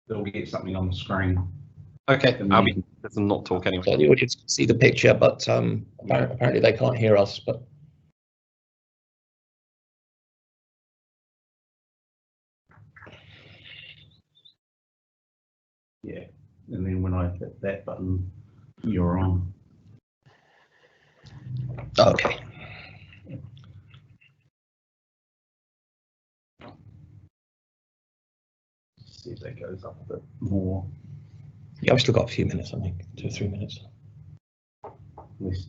they'll get something on the screen. Okay, I'll be not talk anyway. So the audience can see the picture, but apparently they can't hear us. But Yeah, and then when I hit that button, you're on. okay. See if that goes up a bit more. Yeah, I've still got a few minutes, I think, 2 or 3 minutes. At least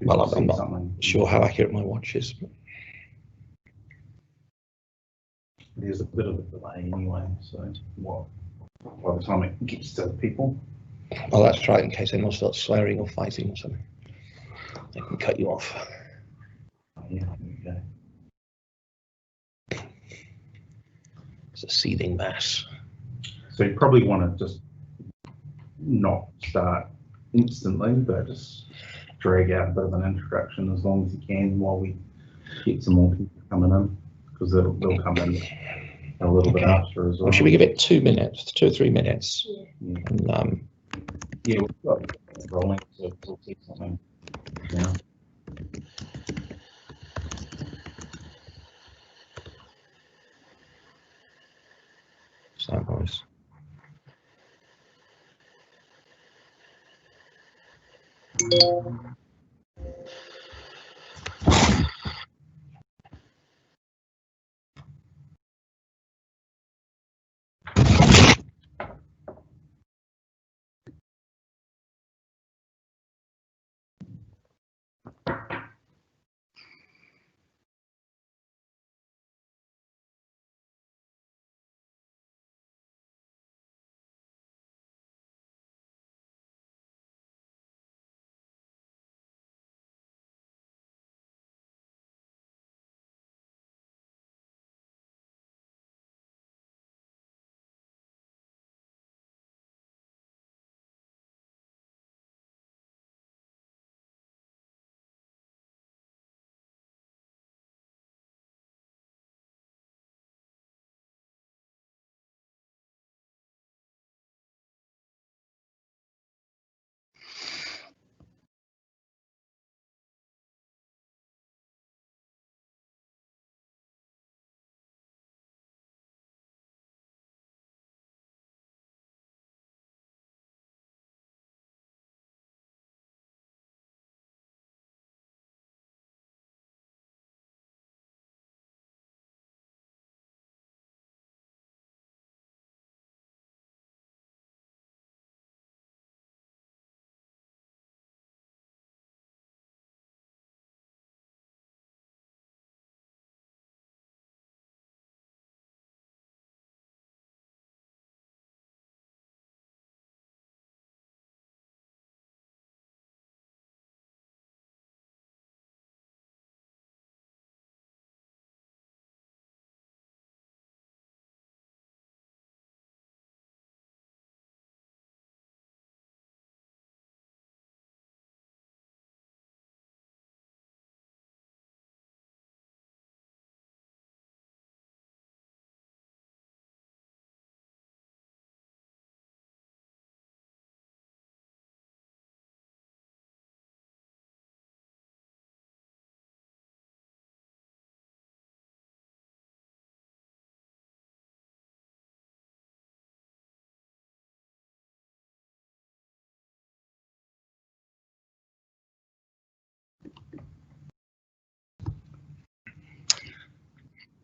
Well, I'm see not something. sure how accurate my watch is. But There's a bit of a delay anyway, so by the time it gets to people. oh, that's right, in case anyone starts swearing or fighting or something. They can cut you off. Oh, yeah, there we go. It's a seething mass. So you probably want to just not start instantly, but just drag out a bit of an introduction as long as you can while we get some more people coming in, because they'll come in a little bit after as well. Well, should we give it 2 minutes, 2 or 3 minutes? Yeah, And, yeah, we've got rolling, so we'll see something now. sound noise.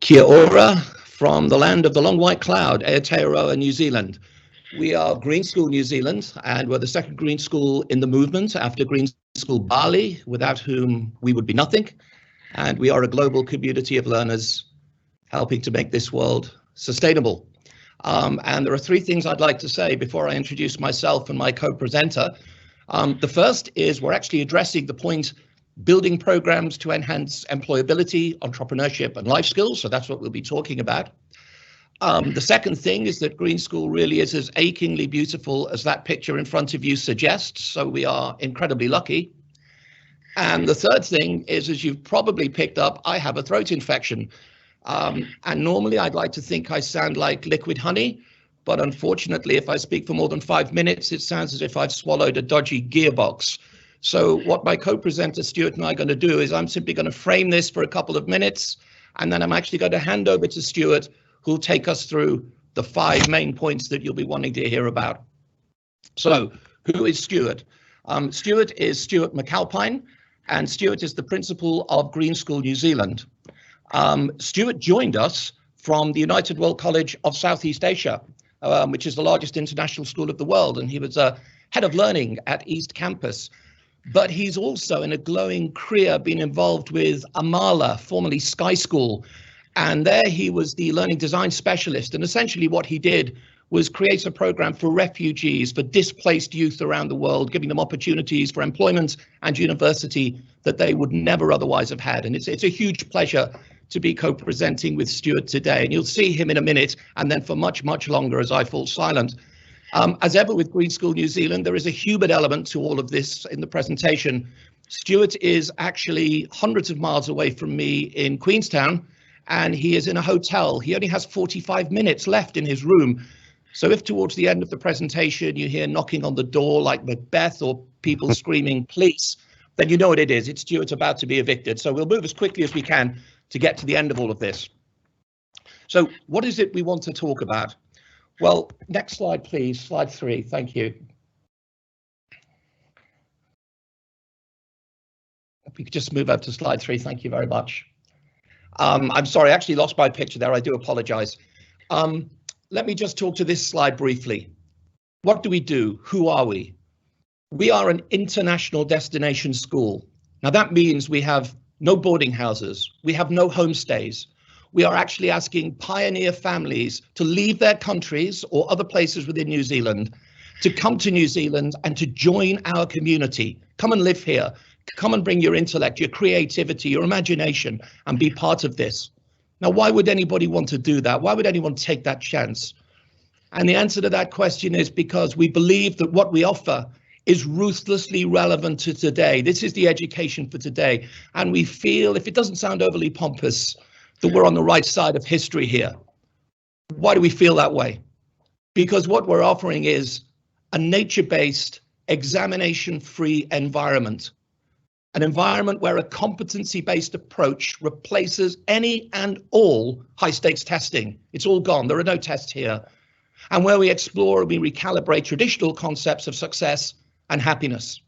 Kia ora from the land of the long white cloud, Aotearoa, New Zealand. We are Green School New Zealand, and we're the second green school in the movement after Green School Bali, without whom we would be nothing. And we are a global community of learners helping to make this world sustainable. And there are 3 things I'd like to say before I introduce myself and my co-presenter. The first is we're actually addressing the point building programs to enhance employability, entrepreneurship, and life skills. So that's what we'll be talking about. The second thing is that Green School really is as achingly beautiful as that picture in front of you suggests. So we are incredibly lucky. And the third thing is, as you've probably picked up, I have a throat infection. And normally I'd like to think I sound like liquid honey, but unfortunately, if I speak for more than 5 minutes, it sounds as if I've swallowed a dodgy gearbox. So what my co-presenter Stuart and I are going to do is I'm simply going to frame this for a couple of minutes, and then I'm actually going to hand over to Stuart, who'll take us through the 5 main points that you'll be wanting to hear about. So who is Stuart? Stuart is Stuart McAlpine, and Stuart is the principal of Green School New Zealand. Stuart joined us from the United World College of Southeast Asia, which is the largest international school of the world, and he was a head of learning at East Campus. But he's also, in a glowing career, been involved with Amala, formerly Sky School, and there he was the learning design specialist. And essentially what he did was create a program for refugees, for displaced youth around the world, giving them opportunities for employment and university that they would never otherwise have had. And it's a huge pleasure to be co-presenting with Stuart today. And you'll see him in a minute, and then for much, much longer as I fall silent. As ever with Green School New Zealand, there is a human element to all of this in the presentation. Stuart is actually hundreds of miles away from me in Queenstown, and he is in a hotel. He only has 45 minutes left in his room. So if towards the end of the presentation you hear knocking on the door like Macbeth or people screaming police, then you know what it is. It's Stuart about to be evicted. So we'll move as quickly as we can to get to the end of all of this. So what is it we want to talk about? Well, next slide, please. Slide 3. Thank you. If we could just move up to slide 3. Thank you very much. I'm sorry, I actually lost my picture there. I do apologize. Let me just talk to this slide briefly. What do we do? Who are we? We are an international destination school. Now that means we have no boarding houses. We have no homestays. We are actually asking pioneer families to leave their countries or other places within New Zealand to come to New Zealand and to join our community. Come and live here. Come and bring your intellect, your creativity, your imagination, and be part of this. Now, why would anybody want to do that? Why would anyone take that chance? And the answer to that question is because we believe that what we offer is ruthlessly relevant to today. This is the education for today. And we feel, if it doesn't sound overly pompous, that we're on the right side of history here. Why do we feel that way? Because what we're offering is a nature-based, examination-free environment. An environment where a competency-based approach replaces any and all high-stakes testing. It's all gone. There are no tests here. And where we explore and we recalibrate traditional concepts of success and happiness.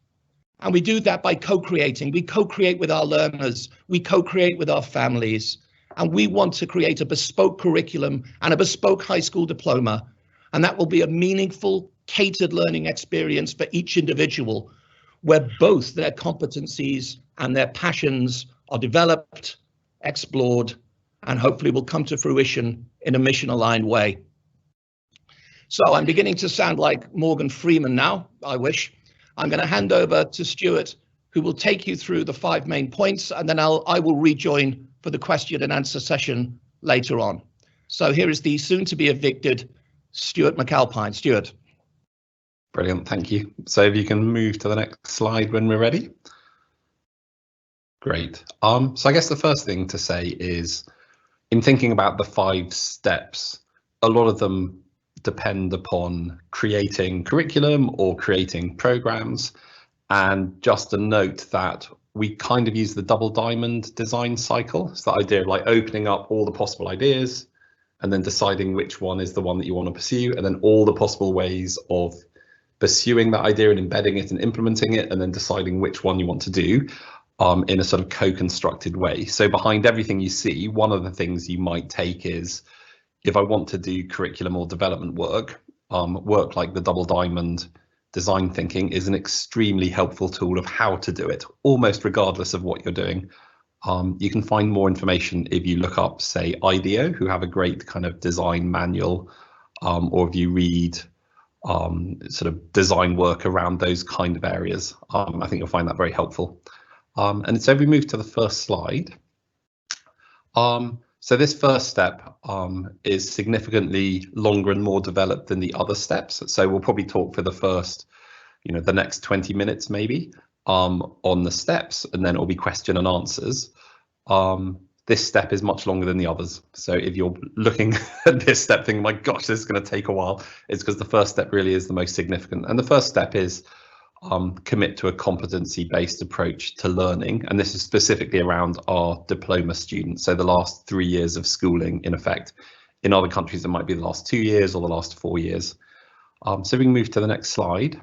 And we do that by co-creating. We co-create with our learners. We co-create with our families. And we want to create a bespoke curriculum and a bespoke high school diploma. And that will be a meaningful, catered learning experience for each individual, where both their competencies and their passions are developed, explored, and hopefully will come to fruition in a mission-aligned way. So I'm beginning to sound like Morgan Freeman now, I wish. I'm going to hand over to Stuart, who will take you through the 5 main points, and then I will rejoin for the question and answer session later on. So here is the soon-to-be evicted Stuart McAlpine. Stuart. Brilliant, thank you. So if you can move to the next slide when we're ready. Great. So I guess the first thing to say is, in thinking about the 5 steps, a lot of them depend upon creating curriculum or creating programs. And just a note that we kind of use the double diamond design cycle. It's the idea of like opening up all the possible ideas and then deciding which one is the one that you want to pursue, and then all the possible ways of pursuing that idea and embedding it and implementing it, and then deciding which one you want to do in a sort of co-constructed way. So behind everything you see, one of the things you might take is, if I want to do curriculum or development work, work like the double diamond design thinking is an extremely helpful tool of how to do it, almost regardless of what you're doing. You can find more information if you look up, say, IDEO, who have a great kind of design manual, or if you read sort of design work around those kind of areas. I think you'll find that very helpful. And so we move to the first slide. So this first step is significantly longer and more developed than the other steps. So we'll probably talk for the first, the next 20 minutes maybe on the steps, and then it'll be question and answers. this step is much longer than the others. So if you're looking at this step thinking, my gosh, this is going to take a while, it's because the first step really is the most significant. And the first step is commit to a competency-based approach to learning. And this is specifically around our diploma students. So the last 3 years of schooling, in effect. In other countries, it might be the last 2 years or the last 4 years. So we can move to the next slide.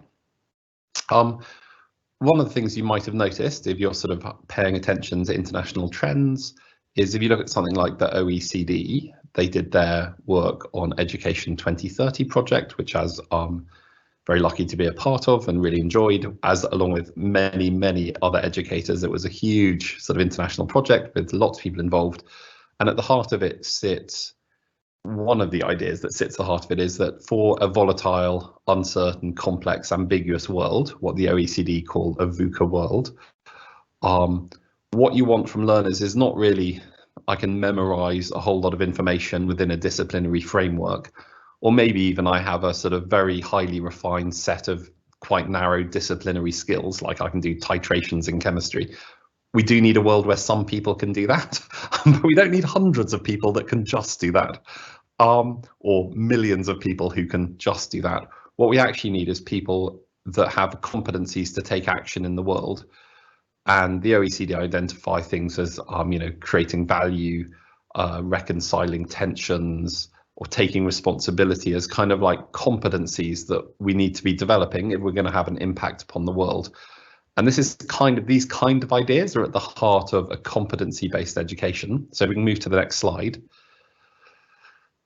One of the things you might have noticed if you're sort of paying attention to international trends is if you look at something like the OECD, they did their work on Education 2030 project, which I was very lucky to be a part of and really enjoyed, as along with many other educators. It was a huge sort of international project with lots of people involved. And at the heart of it sits, one of the ideas that sits at the heart of it is that for a volatile, uncertain, complex, ambiguous world, what the OECD call a VUCA world, what you want from learners is not really, I can memorize a whole lot of information within a disciplinary framework, or maybe even I have a sort of very highly refined set of quite narrow disciplinary skills, like I can do titrations in chemistry. We do need a world where some people can do that, but we don't need hundreds of people that can just do that, or millions of people who can just do that. What we actually need is people that have competencies to take action in the world. And the OECD identify things as, creating value, reconciling tensions, or taking responsibility as kind of like competencies that we need to be developing if we're going to have an impact upon the world. And this is these kind of ideas are at the heart of a competency-based education. So we can move to the next slide.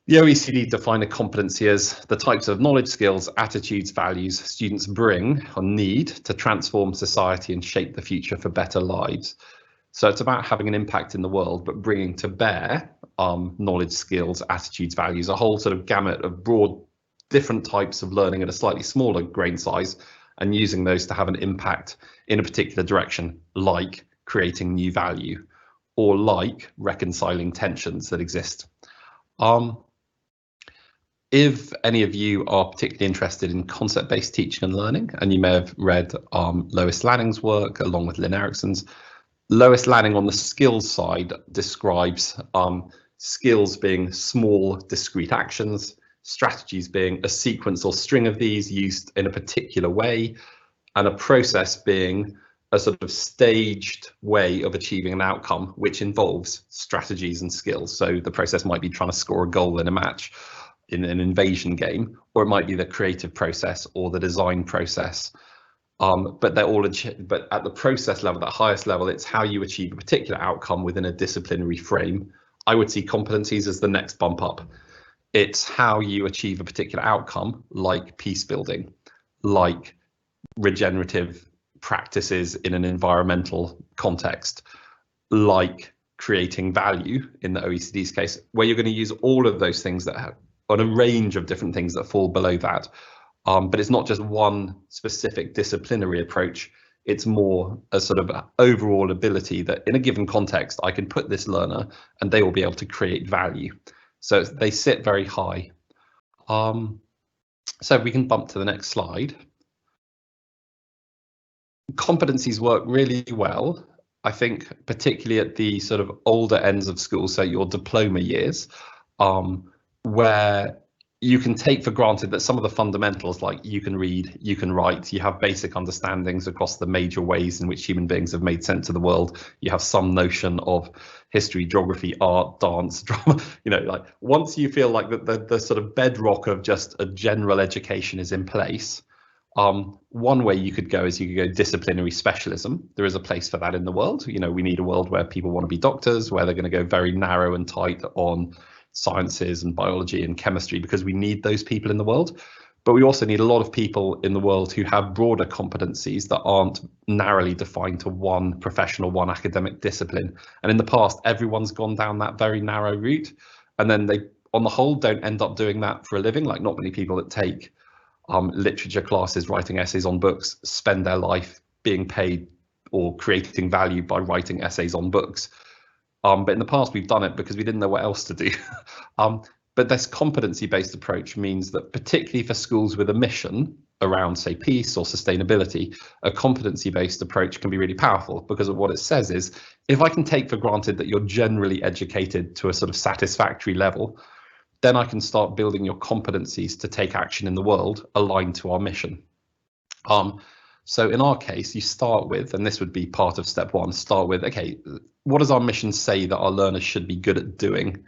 The OECD define a competency as the types of knowledge, skills, attitudes, values students bring or need to transform society and shape the future for better lives. So it's about having an impact in the world, but bringing to bear knowledge, skills, attitudes, values, a whole sort of gamut of broad, different types of learning at a slightly smaller grain size, and using those to have an impact in a particular direction, like creating new value, or like reconciling tensions that exist. If any of you are particularly interested in concept-based teaching and learning, and you may have read Lois Lanning's work along with Lynn Erickson's, Lois Lanning on the skills side describes skills being small, discrete actions, strategies being a sequence or string of these used in a particular way, and a process being a sort of staged way of achieving an outcome, which involves strategies and skills. So the process might be trying to score a goal in a match in an invasion game, or it might be the creative process or the design process. But they're all, but at the process level, that highest level, it's how you achieve a particular outcome within a disciplinary frame. I would see competencies as the next bump up. It's how you achieve a particular outcome, like peace building, like regenerative practices in an environmental context, like creating value in the OECD's case, where you're going to use all of those things that have on a range of different things that fall below that. But it's not just one specific disciplinary approach. It's more a sort of overall ability that in a given context, I can put this learner and they will be able to create value. So they sit very high. So we can bump to the next slide. Competencies work really well, I think, particularly at the sort of older ends of school, so your diploma years, where you can take for granted that some of the fundamentals, like you can read, you can write, you have basic understandings across the major ways in which human beings have made sense of the world. You have some notion of history, geography, art, dance, drama. Like once you feel like the sort of bedrock of just a general education is in place, one way you could go is you could go disciplinary specialism. There is a place for that in the world. We need a world where people want to be doctors, where they're going to go very narrow and tight on sciences and biology and chemistry, because we need those people in the world. But we also need a lot of people in the world who have broader competencies that aren't narrowly defined to one professional, one academic discipline. And in the past, everyone's gone down that very narrow route, and then they, on the whole, don't end up doing that for a living. Like not many people that take literature classes, writing essays on books, spend their life being paid or creating value by writing essays on books. But in the past, we've done it because we didn't know what else to do. But this competency-based approach means that particularly for schools with a mission, around, say, peace or sustainability, a competency-based approach can be really powerful, because of what it says is, if I can take for granted that you're generally educated to a sort of satisfactory level, then I can start building your competencies to take action in the world aligned to our mission. So in our case, you start with, and this would be part of step one, start with, okay, what does our mission say that our learners should be good at doing?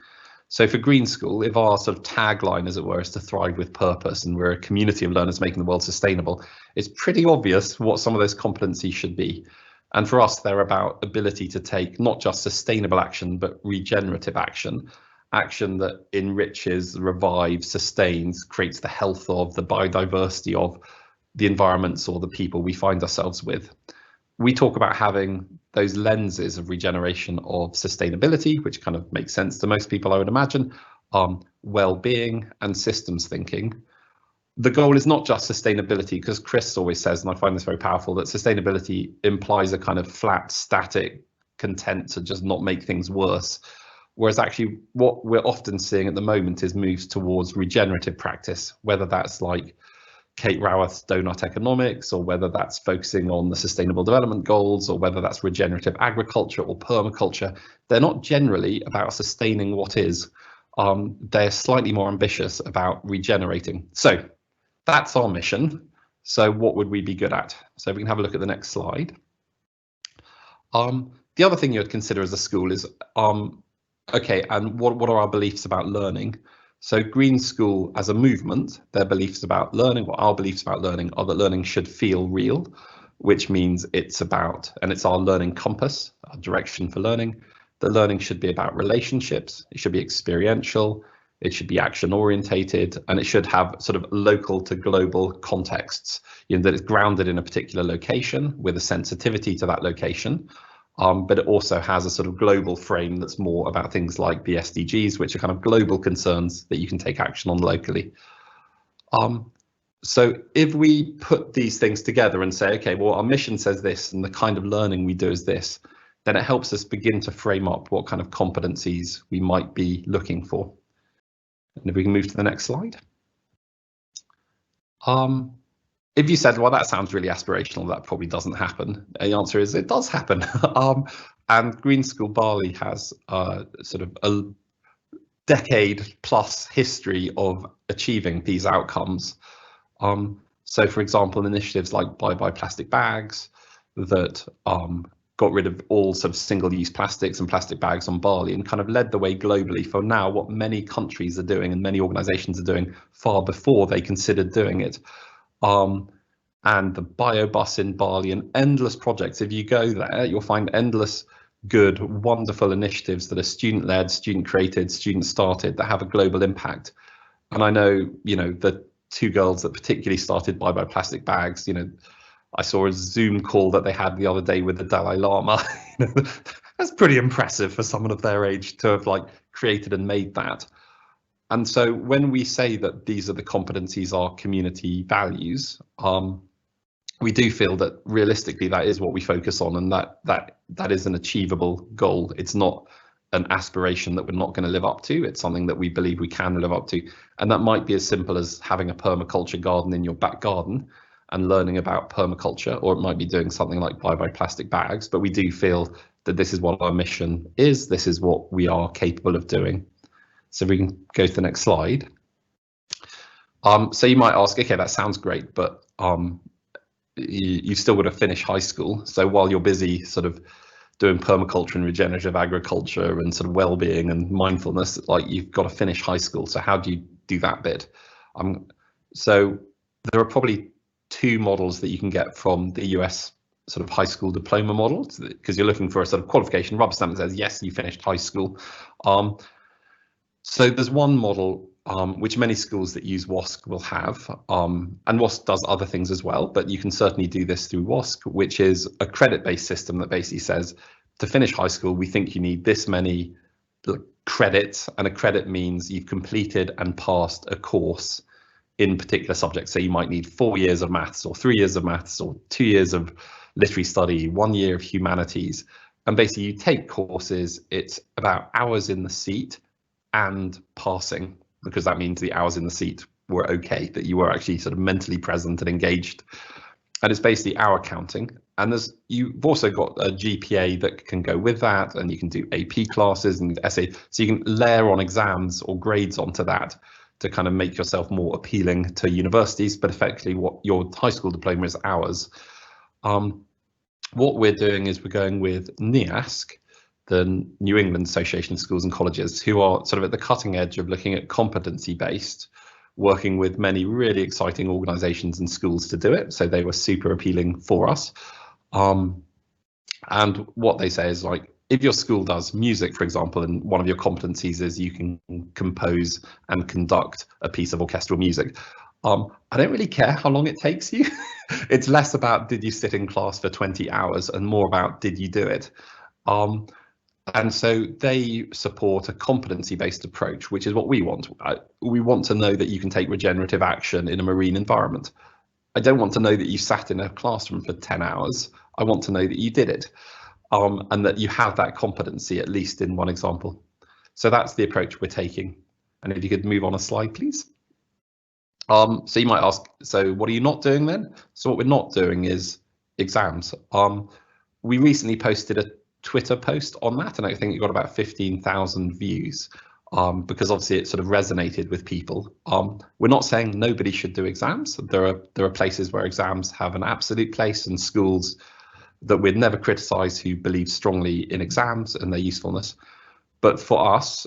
So for Green School, if our sort of tagline, as it were, is to thrive with purpose, and we're a community of learners making the world sustainable, it's pretty obvious what some of those competencies should be. And for us, they're about ability to take not just sustainable action, but regenerative action, action that enriches, revives, sustains, creates the health of, the biodiversity of the environments or the people we find ourselves with. We talk about having those lenses of regeneration, of sustainability, which kind of makes sense to most people, I would imagine, well-being and systems thinking. The goal is not just sustainability, because Chris always says, and I find this very powerful, that sustainability implies a kind of flat, static content to just not make things worse. Whereas actually what we're often seeing at the moment is moves towards regenerative practice, whether that's like Kate Raworth's donut economics, or whether that's focusing on the sustainable development goals, or whether that's regenerative agriculture or permaculture. They're not generally about sustaining what is. They're slightly more ambitious about regenerating. So that's our mission. So what would we be good at? So we can have a look at the next slide. The other thing you'd consider as a school is, okay, and what are our beliefs about learning? So Green School as a movement, their beliefs about learning, or our beliefs about learning, are that learning should feel real, which means it's about, and it's our learning compass, our direction for learning, that learning should be about relationships, it should be experiential, it should be action orientated, and it should have sort of local to global contexts, that it's grounded in a particular location with a sensitivity to that location. But it also has a sort of global frame that's more about things like the SDGs, which are kind of global concerns that you can take action on locally. So if we put these things together and say, okay, well, our mission says this, and the kind of learning we do is this, then it helps us begin to frame up what kind of competencies we might be looking for. And if we can move to the next slide. If you said, well, that sounds really aspirational, that probably doesn't happen. The answer is it does happen. And Green School Bali has sort of a decade plus history of achieving these outcomes. So, for example, initiatives like Bye Plastic Bags that got rid of all sort of single-use plastics and plastic bags on Bali, and kind of led the way globally for now what many countries are doing and many organizations are doing far before they considered doing it. And the biobus in Bali, and endless projects. If you go there, you'll find endless good, wonderful initiatives that are student-led, student-created, student-started, that have a global impact. And I know, the two girls that particularly started Bye Plastic Bags, I saw a Zoom call that they had the other day with the Dalai Lama. That's pretty impressive for someone of their age to have created and made that. And so when we say that these are the competencies, our community values, we do feel that realistically that is what we focus on, and that is an achievable goal. It's not an aspiration that we're not going to live up to. It's something that we believe we can live up to. And that might be as simple as having a permaculture garden in your back garden and learning about permaculture, or it might be doing something like Bye Plastic Bags. But we do feel that this is what our mission is. This is what we are capable of doing. So we can go to the next slide. So you might ask, okay, that sounds great, but you still got to finish high school. So while you're busy sort of doing permaculture and regenerative agriculture and sort of well-being and mindfulness, you've got to finish high school. So how do you do that bit? So there are probably two models that you can get from the US sort of high school diploma model, because you're looking for a sort of qualification rubber stamp that says, yes, you finished high school. So there's one model which many schools that use WASC will have, and WASC does other things as well, but you can certainly do this through WASC, which is a credit-based system that basically says, to finish high school, we think you need this many credits, and a credit means you've completed and passed a course in particular subjects. So you might need 4 years of maths, or 3 years of maths, or 2 years of literary study, 1 year of humanities. And basically you take courses, it's about hours in the seat and passing, because that means the hours in the seat were okay, that you were actually sort of mentally present and engaged. And it's basically hour counting. And you've also got a GPA that can go with that, and you can do AP classes and essay. So you can layer on exams or grades onto that to kind of make yourself more appealing to universities, but effectively what your high school diploma is hours. What we're doing is we're going with NEASC, the New England Association of Schools and Colleges, who are sort of at the cutting edge of looking at competency-based, working with many really exciting organizations and schools to do it. So they were super appealing for us. And what they say is, like, if your school does music, for example, and one of your competencies is you can compose and conduct a piece of orchestral music, I don't really care how long it takes you. It's less about did you sit in class for 20 hours and more about did you do it. And so they support a competency-based approach, which is what we want. We want to know that you can take regenerative action in a marine environment. I don't want to know that you sat in a classroom for 10 hours. I want to know that you did it, and that you have that competency, at least in one example. So that's the approach we're taking. And if you could move on a slide, please. So you might ask, so what are you not doing then? So what we're not doing is exams. We recently posted a Twitter post on that, and I think it got about 15,000 views, because obviously it sort of resonated with people. We're not saying nobody should do exams. There are places where exams have an absolute place, and schools that we'd never criticize who believe strongly in exams and their usefulness. But for us,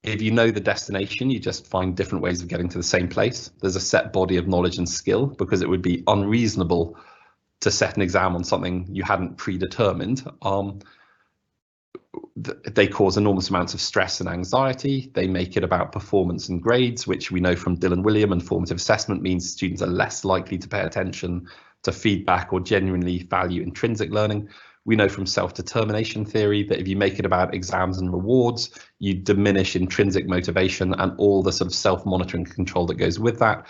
if you know the destination, you just find different ways of getting to the same place. There's a set body of knowledge and skill, because it would be unreasonable to set an exam on something you hadn't predetermined. They cause enormous amounts of stress and anxiety. They make it about performance and grades, which we know from Dylan William and formative assessment means students are less likely to pay attention to feedback or genuinely value intrinsic learning. We know from self-determination theory that if you make it about exams and rewards, you diminish intrinsic motivation and all the sort of self-monitoring control that goes with that.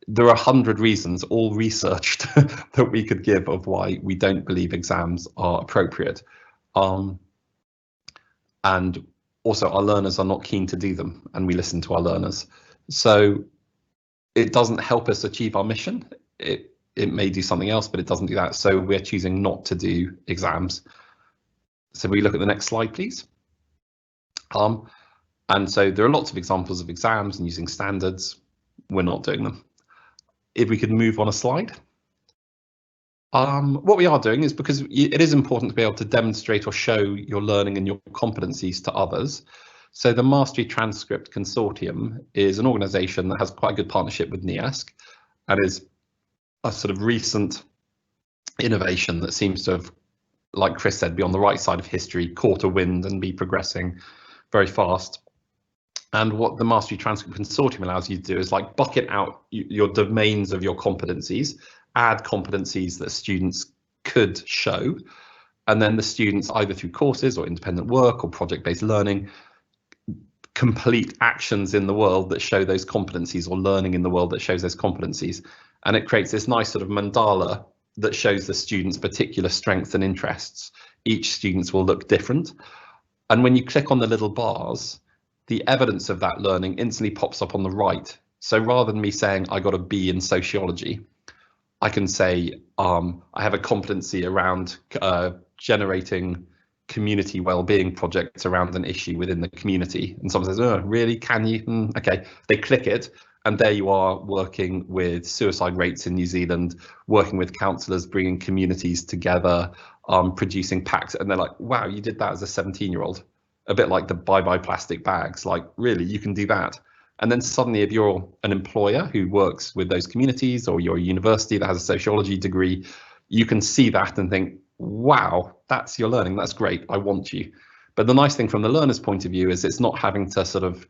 There are 100 reasons, all researched, that we could give of why we don't believe exams are appropriate. And also our learners are not keen to do them, and we listen to our learners. So it doesn't help us achieve our mission. It may do something else, but it doesn't do that. So we're choosing not to do exams. So we look at the next slide, please. And so there are lots of examples of exams and using standards. We're not doing them. If we could move on a slide. What we are doing is, because it is important to be able to demonstrate or show your learning and your competencies to others. So the Mastery Transcript Consortium is an organisation that has quite a good partnership with NEASC, and is a sort of recent innovation that seems to have, like Chris said, be on the right side of history, caught a wind and be progressing very fast. And what the Mastery Transcript Consortium allows you to do is, like, bucket out your domains of your competencies, add competencies that students could show, and then the students, either through courses or independent work or project-based learning, complete actions in the world that show those competencies, or learning in the world that shows those competencies. And it creates this nice sort of mandala that shows the students' particular strengths and interests. Each student will look different. And when you click on the little bars, the evidence of that learning instantly pops up on the right. So rather than me saying I got a B in sociology, I can say I have a competency around generating community well-being projects around an issue within the community. And someone says, oh, really? Can you? Okay, they click it, and there you are, working with suicide rates in New Zealand, working with counsellors, bringing communities together, producing packs. And they're like, wow, you did that as a 17-year-old. A bit like the bye-bye plastic bags, like, really, you can do that. And then suddenly, if you're an employer who works with those communities, or you're a university that has a sociology degree, you can see that and think, wow, that's your learning, that's great, I want you. But the nice thing from the learner's point of view is it's not having to sort of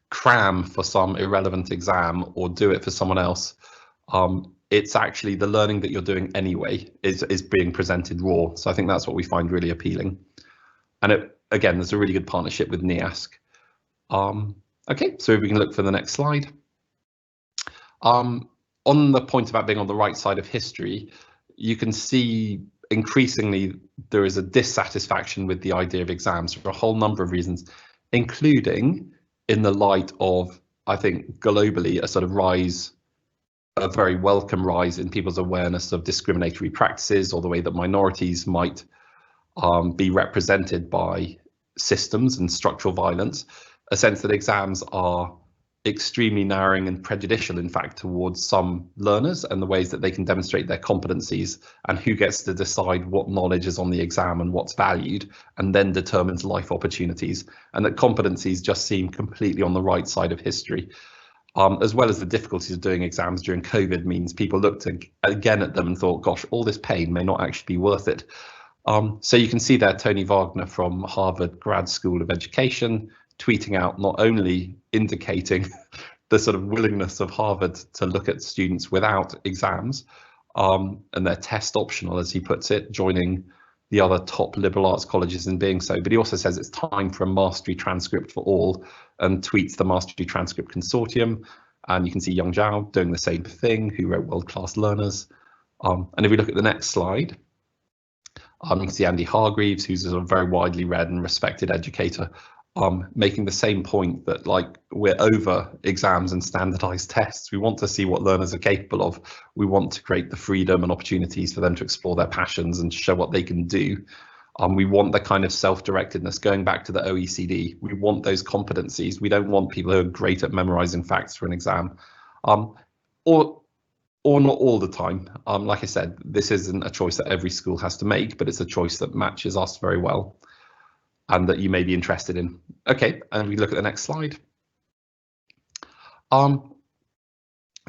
cram for some irrelevant exam or do it for someone else. It's actually the learning that you're doing anyway is being presented raw. So I think that's what we find really appealing. And again, there's a really good partnership with NEASC. Okay, so if we can look for the next slide. On the point about being on the right side of history, you can see increasingly there is a dissatisfaction with the idea of exams for a whole number of reasons, including in the light of I think globally, a sort of rise, a very welcome rise in people's awareness of discriminatory practices or the way that minorities might be represented by systems and structural violence, a sense that exams are extremely narrowing and prejudicial, in fact, towards some learners and the ways that they can demonstrate their competencies, and who gets to decide what knowledge is on the exam and what's valued, and then determines life opportunities, and that competencies just seem completely on the right side of history. As well as the difficulties of doing exams during COVID means people looked again at them and thought, gosh, all this pain may not actually be worth it. So you can see there Tony Wagner from Harvard Grad School of Education tweeting out, not only indicating the sort of willingness of Harvard to look at students without exams, and they're test optional, as he puts it, joining the other top liberal arts colleges in being so, but he also says it's time for a mastery transcript for all, and tweets the Mastery Transcript Consortium. And you can see Young Zhao doing the same thing, who wrote World Class Learners. And if we look at the next slide, you can see Andy Hargreaves, who's a very widely read and respected educator, making the same point that, like, we're over exams and standardized tests. We want to see what learners are capable of. We want to create the freedom and opportunities for them to explore their passions and show what they can do. We want the kind of self-directedness, going back to the OECD. We want those competencies. We don't want people who are great at memorizing facts for an exam, or not all the time. Like I said, this isn't a choice that every school has to make, but it's a choice that matches us very well and that you may be interested in. Okay, and we look at the next slide. The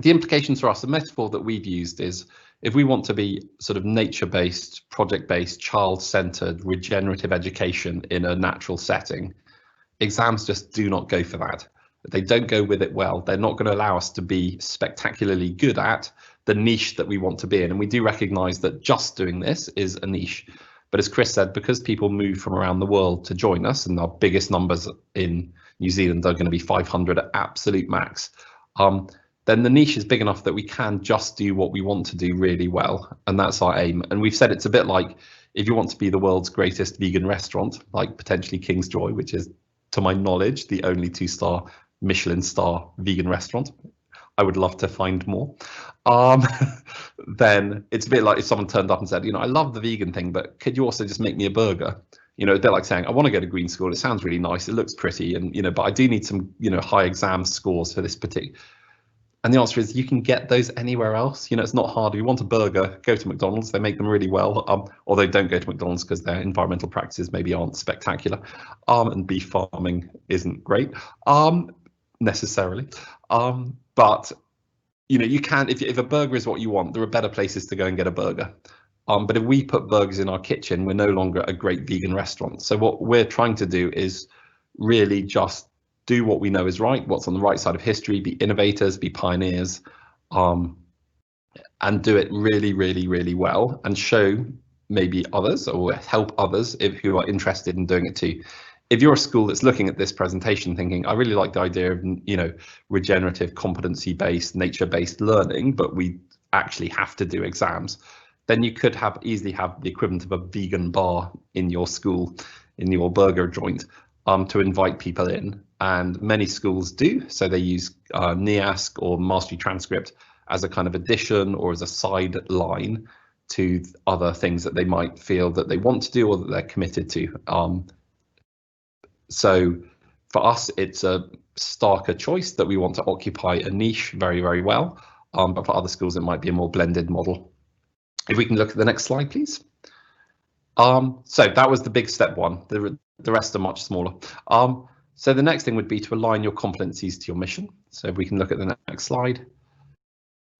implications for us, the metaphor that we've used is, if we want to be sort of nature-based, project-based, child-centered, regenerative education in a natural setting, exams just do not go for that. They don't go with it well. They're not going to allow us to be spectacularly good at the niche that we want to be in. And we do recognize that just doing this is a niche. But as Chris said, because people move from around the world to join us, and our biggest numbers in New Zealand are going to be 500 at absolute max, then the niche is big enough that we can just do what we want to do really well. And that's our aim. And we've said it's a bit like, if you want to be the world's greatest vegan restaurant, like potentially King's Joy, which is, to my knowledge, the only 2-star Michelin star vegan restaurant. I would love to find more. Then it's a bit like if someone turned up and said, you know, I love the vegan thing, but could you also just make me a burger? You know, they're like saying, I want to go to green school. It sounds really nice. It looks pretty. And, you know, but I do need some, you know, high exam scores for this particular. And the answer is, you can get those anywhere else. You know, it's not hard. If you want a burger, go to McDonald's. They make them really well. Although don't go to McDonald's because their environmental practices maybe aren't spectacular. And beef farming isn't great necessarily. But, you know, you can, if a burger is what you want, there are better places to go and get a burger. But if we put burgers in our kitchen, we're no longer a great vegan restaurant. So what we're trying to do is really just do what we know is right, what's on the right side of history, be innovators, be pioneers, and do it really, really, really well, and show maybe others or help others who are interested in doing it too. If you're a school that's looking at this presentation thinking, I really like the idea of, you know, regenerative, competency-based, nature-based learning, but we actually have to do exams, then you could easily have the equivalent of a vegan bar in your school, in your burger joint, to invite people in. And many schools do, so they use NEASC or Mastery Transcript as a kind of addition or as a sideline to other things that they might feel that they want to do or that they're committed to. So for us, it's a starker choice that we want to occupy a niche very, very well. But for other schools, it might be a more blended model. If we can look at the next slide, please. So that was the big step one. The rest are much smaller. So the next thing would be to align your competencies to your mission. So if we can look at the next slide.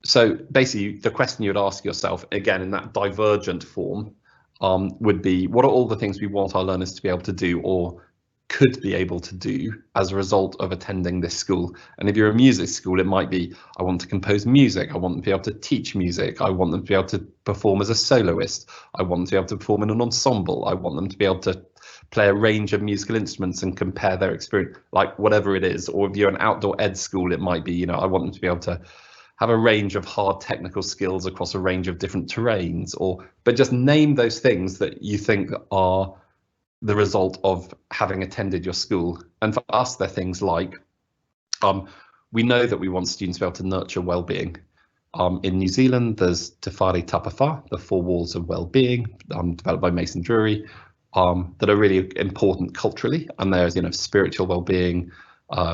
So basically, the question you'd ask yourself, again, in that divergent form, would be, what are all the things we want our learners to be able to do or could be able to do as a result of attending this school? And if you're a music school, it might be, I want to compose music, I want them to be able to teach music, I want them to be able to perform as a soloist, I want them to be able to perform in an ensemble, I want them to be able to play a range of musical instruments and compare their experience, like whatever it is. Or if you're an outdoor ed school, it might be, you know, I want them to be able to have a range of hard technical skills across a range of different terrains, but just name those things that you think are the result of having attended your school. And for us, they're things like, we know that we want students to be able to nurture well-being. In New Zealand, there's Te Whare Tapawha, the 4 walls of well-being, developed by Mason Drury, that are really important culturally. And there's, spiritual well-being,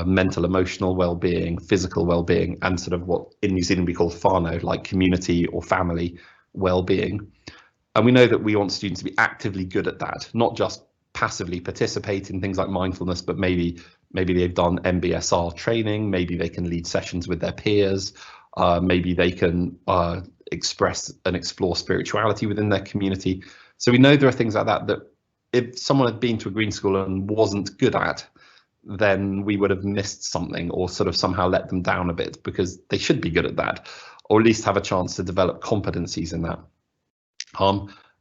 mental, emotional well-being, physical well-being, and sort of what in New Zealand we call whānau, like community or family well-being. And we know that we want students to be actively good at that, not just passively participate in things like mindfulness, but maybe they've done MBSR training, maybe they can lead sessions with their peers, maybe they can express and explore spirituality within their community. So we know there are things like that that if someone had been to a green school and wasn't good at, then we would have missed something or sort of somehow let them down a bit, because they should be good at that, or at least have a chance to develop competencies in that.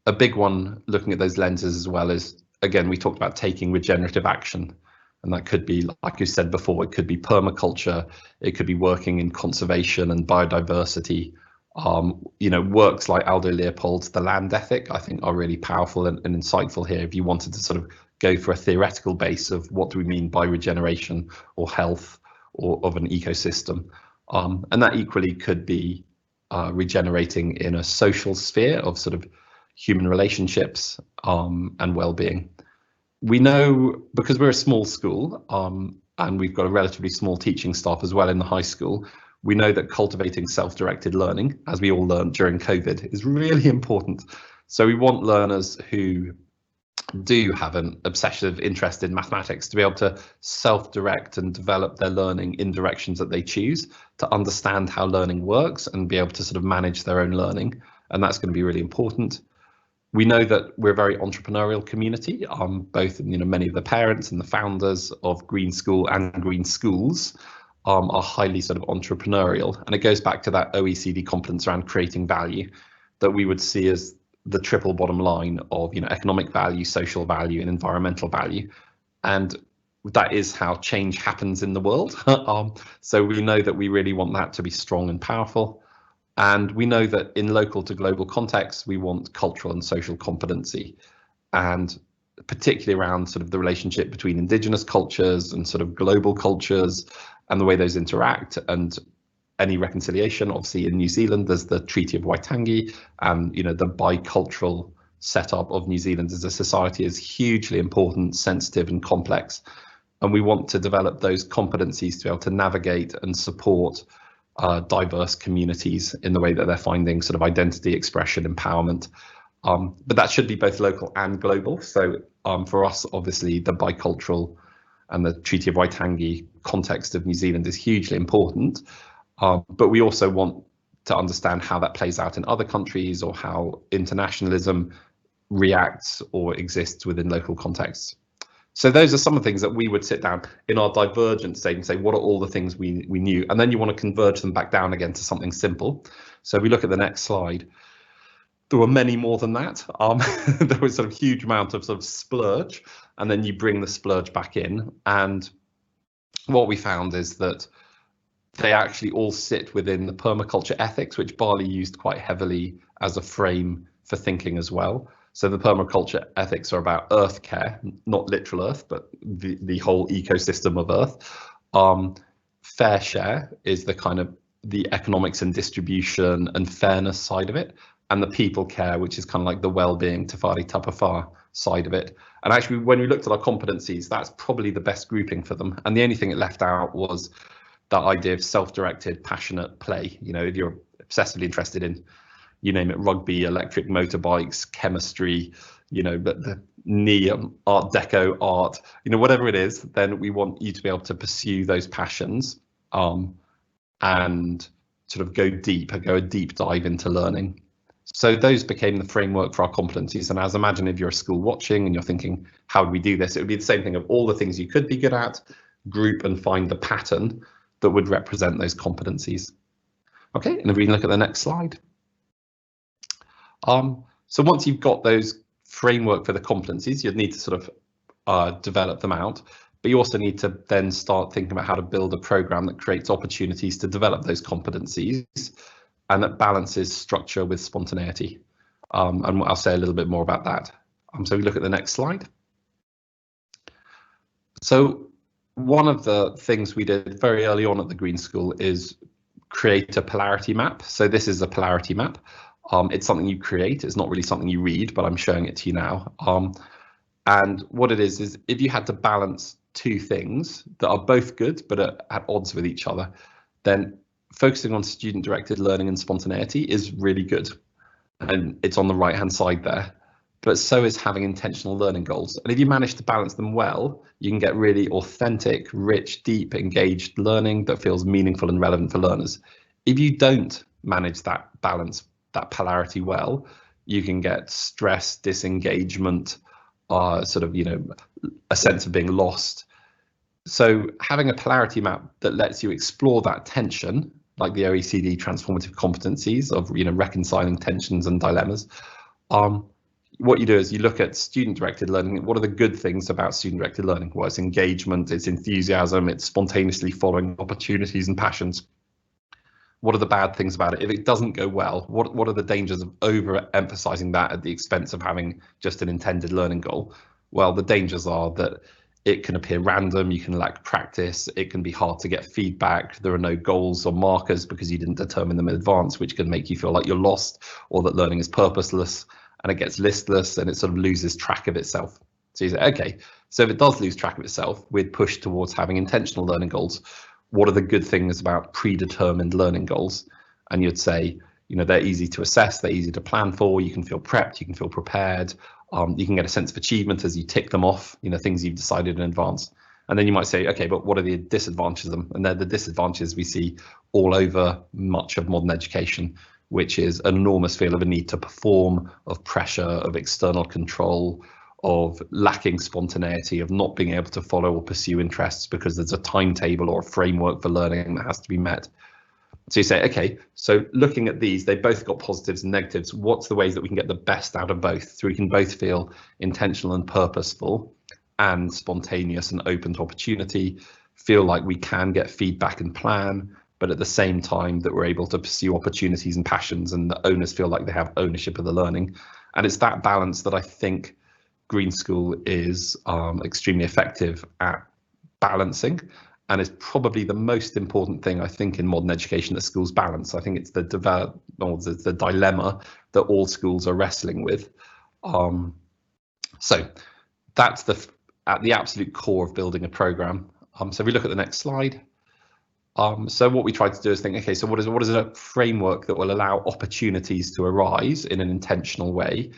A big one looking at those lenses as well is, again, we talked about taking regenerative action, and that could be, like you said before, it could be permaculture, it could be working in conservation and biodiversity. Works like Aldo Leopold's The Land Ethic, I think, are really powerful and insightful here if you wanted to sort of go for a theoretical base of what do we mean by regeneration or health or of an ecosystem. And that equally could be regenerating in a social sphere of sort of human relationships and well-being. We know, because we're a small school and we've got a relatively small teaching staff as well in the high school, we know that cultivating self-directed learning, as we all learned during COVID, is really important. So we want learners who do have an obsessive interest in mathematics to be able to self-direct and develop their learning in directions that they choose, to understand how learning works and be able to sort of manage their own learning. And that's going to be really important. We know that we're a very entrepreneurial community, both many of the parents and the founders of Green School and Green Schools are highly sort of entrepreneurial. And it goes back to that OECD competence around creating value that we would see as the triple bottom line of economic value, social value, and environmental value. And that is how change happens in the world. So we know that we really want that to be strong and powerful. And we know that in local to global contexts, we want cultural and social competency, and particularly around sort of the relationship between indigenous cultures and sort of global cultures and the way those interact, and any reconciliation. Obviously in New Zealand, there's the Treaty of Waitangi, and the bicultural setup of New Zealand as a society is hugely important, sensitive and complex. And we want to develop those competencies to be able to navigate and support diverse communities in the way that they're finding sort of identity, expression, empowerment. But that should be both local and global. So for us, obviously, the bicultural and the Treaty of Waitangi context of New Zealand is hugely important. But we also want to understand how that plays out in other countries, or how internationalism reacts or exists within local contexts. So those are some of the things that we would sit down in our divergent state and say, what are all the things we knew? And then you want to converge them back down again to something simple. So we look at the next slide. There were many more than that. There was sort of huge amount of sort of splurge, and then you bring the splurge back in. And what we found is that they actually all sit within the permaculture ethics, which Bali used quite heavily as a frame for thinking as well. So the permaculture ethics are about earth care, not literal earth, but the whole ecosystem of earth. Fair share is the kind of the economics and distribution and fairness side of it. And the people care, which is kind of like the well-being, Te Whare Tapawha side of it. And actually, when we looked at our competencies, that's probably the best grouping for them. And the only thing it left out was that idea of self-directed, passionate play. If you're obsessively interested in, you name it, rugby, electric motorbikes, chemistry, but the Art Deco art, whatever it is, then we want you to be able to pursue those passions and sort of go a deep dive into learning. So those became the framework for our competencies. And as imagine if you're a school watching and you're thinking, how do we do this? It would be the same thing of all the things you could be good at, group and find the pattern that would represent those competencies. Okay, and if we can look at the next slide. So once you've got those framework for the competencies, you'd need to sort of develop them out, but you also need to then start thinking about how to build a program that creates opportunities to develop those competencies and that balances structure with spontaneity. And I'll say a little bit more about that. So we look at the next slide. So one of the things we did very early on at the Green School is create a polarity map. So this is a polarity map. It's something you create. It's not really something you read, but I'm showing it to you now. And what it is if you had to balance two things that are both good but are at odds with each other, then focusing on student-directed learning and spontaneity is really good. And it's on the right-hand side there. But so is having intentional learning goals. And if you manage to balance them well, you can get really authentic, rich, deep, engaged learning that feels meaningful and relevant for learners. If you don't manage that balance, that polarity well, you can get stress, disengagement, sort of, a sense of being lost. So having a polarity map that lets you explore that tension, like the OECD transformative competencies of, reconciling tensions and dilemmas, what you do is you look at student-directed learning. What are the good things about student-directed learning? Well, it's engagement, it's enthusiasm, it's spontaneously following opportunities and passions. What are the bad things about it? If it doesn't go well, what are the dangers of overemphasizing that at the expense of having just an intended learning goal? Well, the dangers are that it can appear random, you can lack practice, it can be hard to get feedback, there are no goals or markers because you didn't determine them in advance, which can make you feel like you're lost or that learning is purposeless, and it gets listless and it sort of loses track of itself. So you say, okay, so if it does lose track of itself, we'd push towards having intentional learning goals. What are the good things about predetermined learning goals? And you'd say, they're easy to assess, they're easy to plan for, you can feel prepped, you can feel prepared, you can get a sense of achievement as you tick them off, things you've decided in advance. And then you might say, okay, but what are the disadvantages of them? And they're the disadvantages we see all over much of modern education, which is an enormous feel of a need to perform, of pressure, of external control, of lacking spontaneity, of not being able to follow or pursue interests because there's a timetable or a framework for learning that has to be met. So you say, okay, so looking at these, they both got positives and negatives. What's the ways that we can get the best out of both? So we can both feel intentional and purposeful and spontaneous and open to opportunity, feel like we can get feedback and plan, but at the same time that we're able to pursue opportunities and passions and the owners feel like they have ownership of the learning. And it's that balance that I think Green School is extremely effective at balancing, and is probably the most important thing I think in modern education that schools balance. I think it's the dilemma that all schools are wrestling with. So that's at the absolute core of building a program. So if we look at the next slide. So what we try to do is think, okay, so what is a framework that will allow opportunities to arise in an intentional way?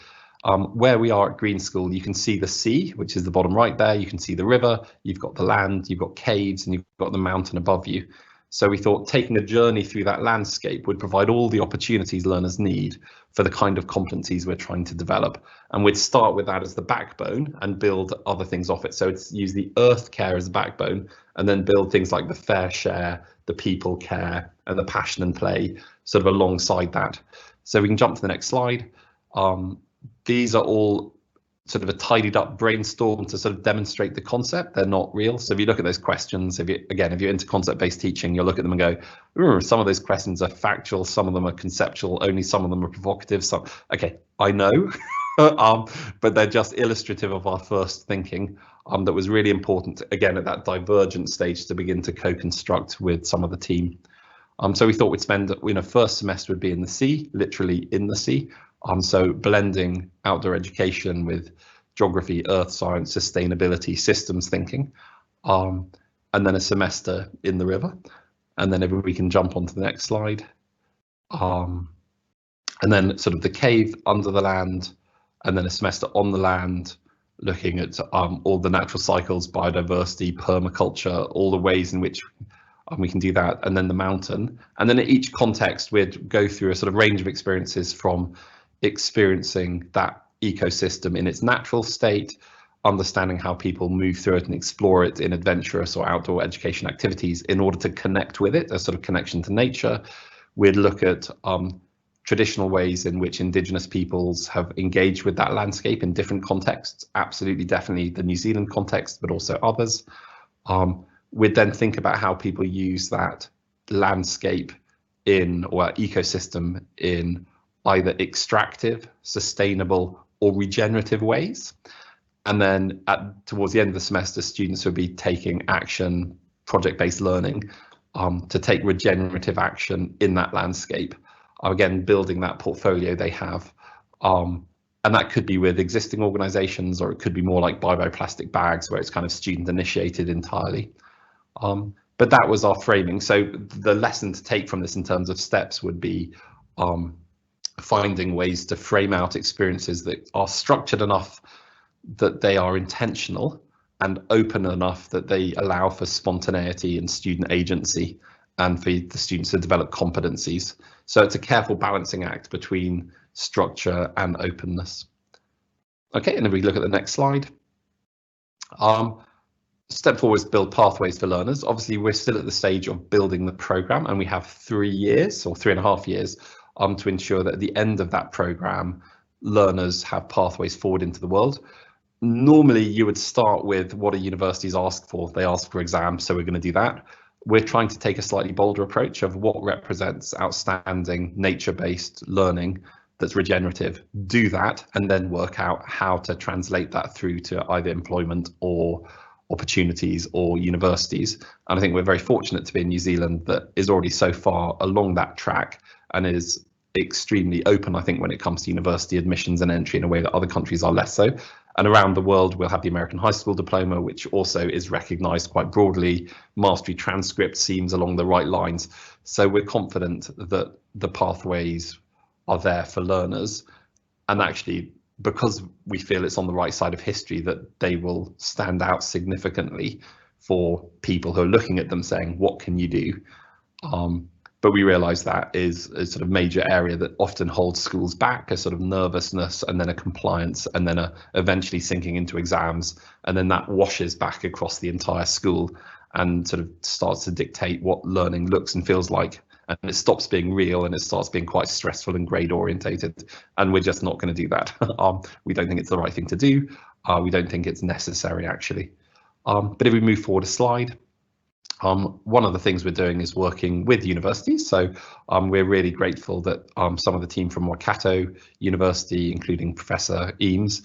Where we are at Green School, you can see the sea, which is the bottom right there. You can see the river, you've got the land, you've got caves, and you've got the mountain above you. So we thought taking a journey through that landscape would provide all the opportunities learners need for the kind of competencies we're trying to develop. And we'd start with that as the backbone and build other things off it. So it's use the earth care as a backbone and then build things like the fair share, the people care, and the passion and play sort of alongside that. So we can jump to the next slide. These are all sort of a tidied up brainstorm to sort of demonstrate the concept. They're not real. So if you look at those questions, if you're into concept-based teaching, you'll look at them and go, some of those questions are factual, some of them are conceptual, only some of them are provocative. So, okay, I know, but they're just illustrative of our first thinking that was really important, again, at that divergent stage to begin to co-construct with some of the team. So we thought we'd spend, first semester would be in the sea, literally in the sea. So blending outdoor education with geography, earth science, sustainability, systems thinking, and then a semester in the river. And then if we can jump onto the next slide. And then sort of the cave under the land, and then a semester on the land, looking at all the natural cycles, biodiversity, permaculture, all the ways in which we can do that, and then the mountain. And then at each context, we'd go through a sort of range of experiences from experiencing that ecosystem in its natural state, understanding how people move through it and explore it in adventurous or outdoor education activities in order to connect with it, a sort of connection to nature. We'd look at traditional ways in which Indigenous peoples have engaged with that landscape in different contexts, absolutely, definitely the New Zealand context, but also others. We'd then think about how people use that landscape or ecosystem in either extractive, sustainable, or regenerative ways. And then towards the end of the semester, students would be taking action, project-based learning, to take regenerative action in that landscape. Again, building that portfolio they have. And that could be with existing organizations, or it could be more like bio-plastic bags, where it's kind of student initiated entirely. But that was our framing. So the lesson to take from this in terms of steps would be finding ways to frame out experiences that are structured enough that they are intentional and open enough that they allow for spontaneity and student agency, and for the students to develop competencies. So it's a careful balancing act between structure and openness. Okay, and if we look at the next slide. Step 4 is build pathways for learners. Obviously, we're still at the stage of building the program, and we have 3 years or 3.5 years to ensure that at the end of that program, learners have pathways forward into the world. Normally, you would start with what do universities ask for? They ask for exams, so we're going to do that. We're trying to take a slightly bolder approach of what represents outstanding nature-based learning that's regenerative. Do that, and then work out how to translate that through to either employment or opportunities or universities. And I think we're very fortunate to be in New Zealand that is already so far along that track and is extremely open, I think, when it comes to university admissions and entry in a way that other countries are less so. And around the world, we'll have the American High School Diploma, which also is recognised quite broadly. Mastery transcript seems along the right lines. So we're confident that the pathways are there for learners. And actually, because we feel it's on the right side of history, that they will stand out significantly for people who are looking at them saying, what can you do? But we realise that is a sort of major area that often holds schools back, a sort of nervousness, and then a compliance, and then eventually sinking into exams, and then that washes back across the entire school and sort of starts to dictate what learning looks and feels like. And it stops being real and it starts being quite stressful and grade orientated. And we're just not going to do that. We don't think it's the right thing to do. We don't think it's necessary, actually. But if we move forward a slide, one of the things we're doing is working with universities. So we're really grateful that some of the team from Waikato University, including Professor Eames,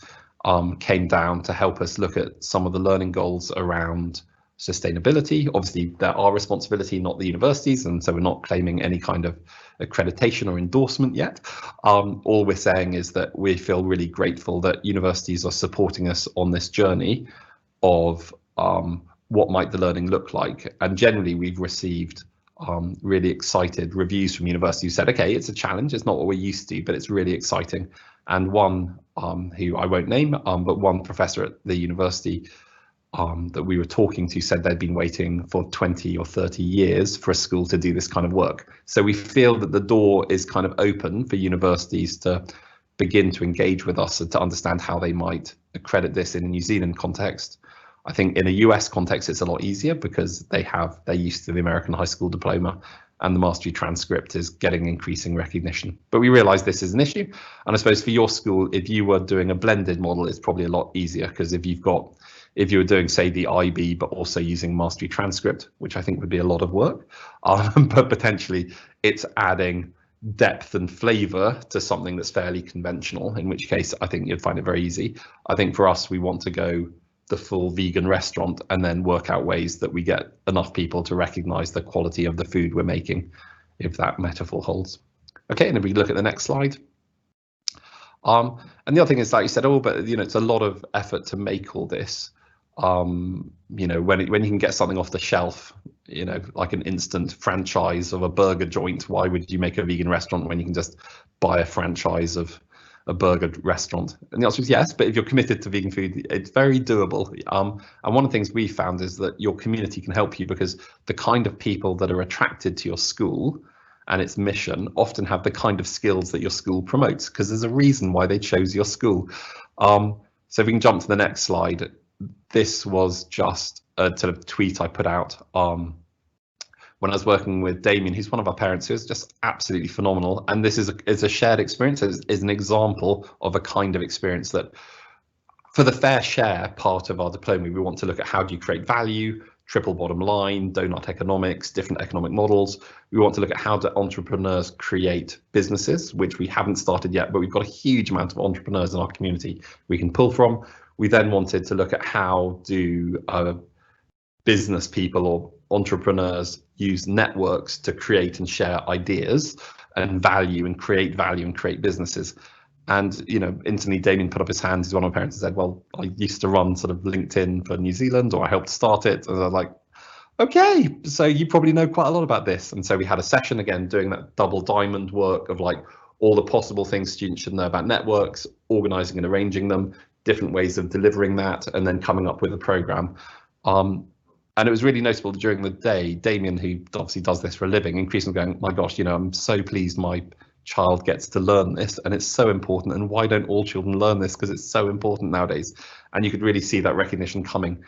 came down to help us look at some of the learning goals around sustainability. Obviously, they're our responsibility, not the universities, and so we're not claiming any kind of accreditation or endorsement yet. All we're saying is that we feel really grateful that universities are supporting us on this journey of what might the learning look like. And generally, we've received really excited reviews from universities who said, okay, it's a challenge, it's not what we're used to, but it's really exciting. And one who I won't name, but one professor at the university that we were talking to said they'd been waiting for 20 or 30 years for a school to do this kind of work. So we feel that the door is kind of open for universities to begin to engage with us and to understand how they might accredit this in a New Zealand context. I think in a US context, it's a lot easier because they're used to the American High School Diploma, and the mastery transcript is getting increasing recognition. But we realise this is an issue. And I suppose for your school, if you were doing a blended model, it's probably a lot easier, because if you were doing, say, the IB, but also using mastery transcript, which I think would be a lot of work, but potentially it's adding depth and flavour to something that's fairly conventional, in which case I think you'd find it very easy. I think for us, we want to go the full vegan restaurant and then work out ways that we get enough people to recognise the quality of the food we're making, if that metaphor holds. Okay, and if we look at the next slide. And the other thing is, like you said, but it's a lot of effort to make all this. When you can get something off the shelf, like an instant franchise of a burger joint, why would you make a vegan restaurant when you can just buy a franchise of a burger restaurant? And the answer is yes, but if you're committed to vegan food, it's very doable. And one of the things we found is that your community can help you, because the kind of people that are attracted to your school and its mission often have the kind of skills that your school promotes, because there's a reason why they chose your school. So if we can jump to the next slide. This was just a sort of tweet I put out when I was working with Damien, who's one of our parents, who's just absolutely phenomenal. And this is a shared experience, is an example of a kind of experience that, for the fair share part of our diploma, we want to look at how do you create value, triple bottom line, donut economics, different economic models. We want to look at how do entrepreneurs create businesses, which we haven't started yet, but we've got a huge amount of entrepreneurs in our community we can pull from. We then wanted to look at how do business people or entrepreneurs use networks to create and share ideas and value and create businesses. And, you know, instantly Damien put up his hand. He's one of my parents and said, well, I used to run sort of LinkedIn for New Zealand, or I helped start it. And I was like, okay, so you probably know quite a lot about this. And so we had a session again doing that double diamond work of like all the possible things students should know about networks, organizing and arranging them, different ways of delivering that, and then coming up with a program. And it was really noticeable during the day, Damien, who obviously does this for a living, increasingly going, my gosh, you know, I'm so pleased my child gets to learn this, and it's so important, and why don't all children learn this, because it's so important nowadays. And you could really see that recognition coming.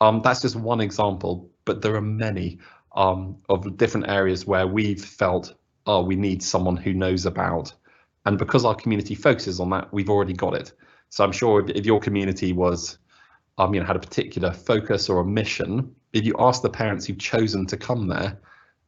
That's just one example, but there are many of different areas where we've felt, oh, we need someone who knows about, and because our community focuses on that, we've already got it. So I'm sure if your community was you know, had a particular focus or a mission, if you ask the parents who've chosen to come there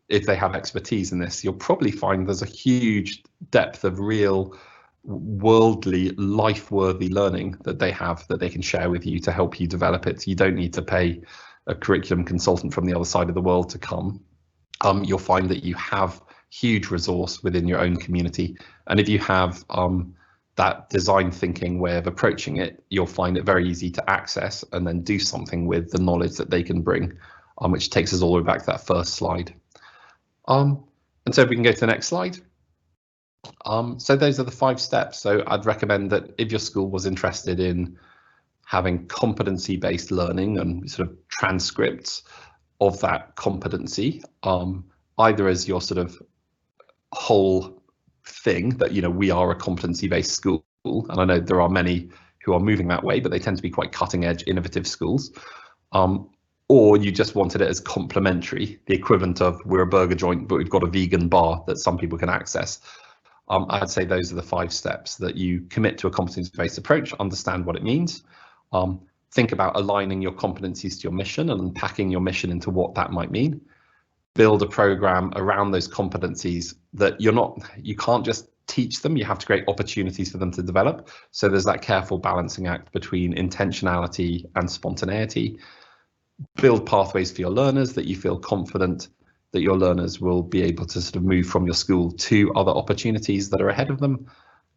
if they have expertise in this, you'll probably find there's a huge depth of real worldly, life-worthy learning that they have that they can share with you to help you develop it. You don't need to pay a curriculum consultant from the other side of the world to come. You'll find that you have huge resource within your own community, and if you have that design thinking way of approaching it, you'll find it very easy to access and then do something with the knowledge that they can bring, which takes us all the way back to that first slide. And so if we can go to the next slide. So those are the 5 steps. So I'd recommend that if your school was interested in having competency-based learning and sort of transcripts of that competency, either as your sort of whole thing that, you know, we are a competency-based school, and I know there are many who are moving that way, but they tend to be quite cutting-edge, innovative schools. Or you just wanted it as complementary, the equivalent of we're a burger joint, but we've got a vegan bar that some people can access. I'd say those are the 5 steps: that you commit to a competency-based approach, understand what it means, think about aligning your competencies to your mission and unpacking your mission into what that might mean, build a program around those competencies that you can't just teach them, you have to create opportunities for them to develop. So there's that careful balancing act between intentionality and spontaneity. Build pathways for your learners that you feel confident that your learners will be able to sort of move from your school to other opportunities that are ahead of them,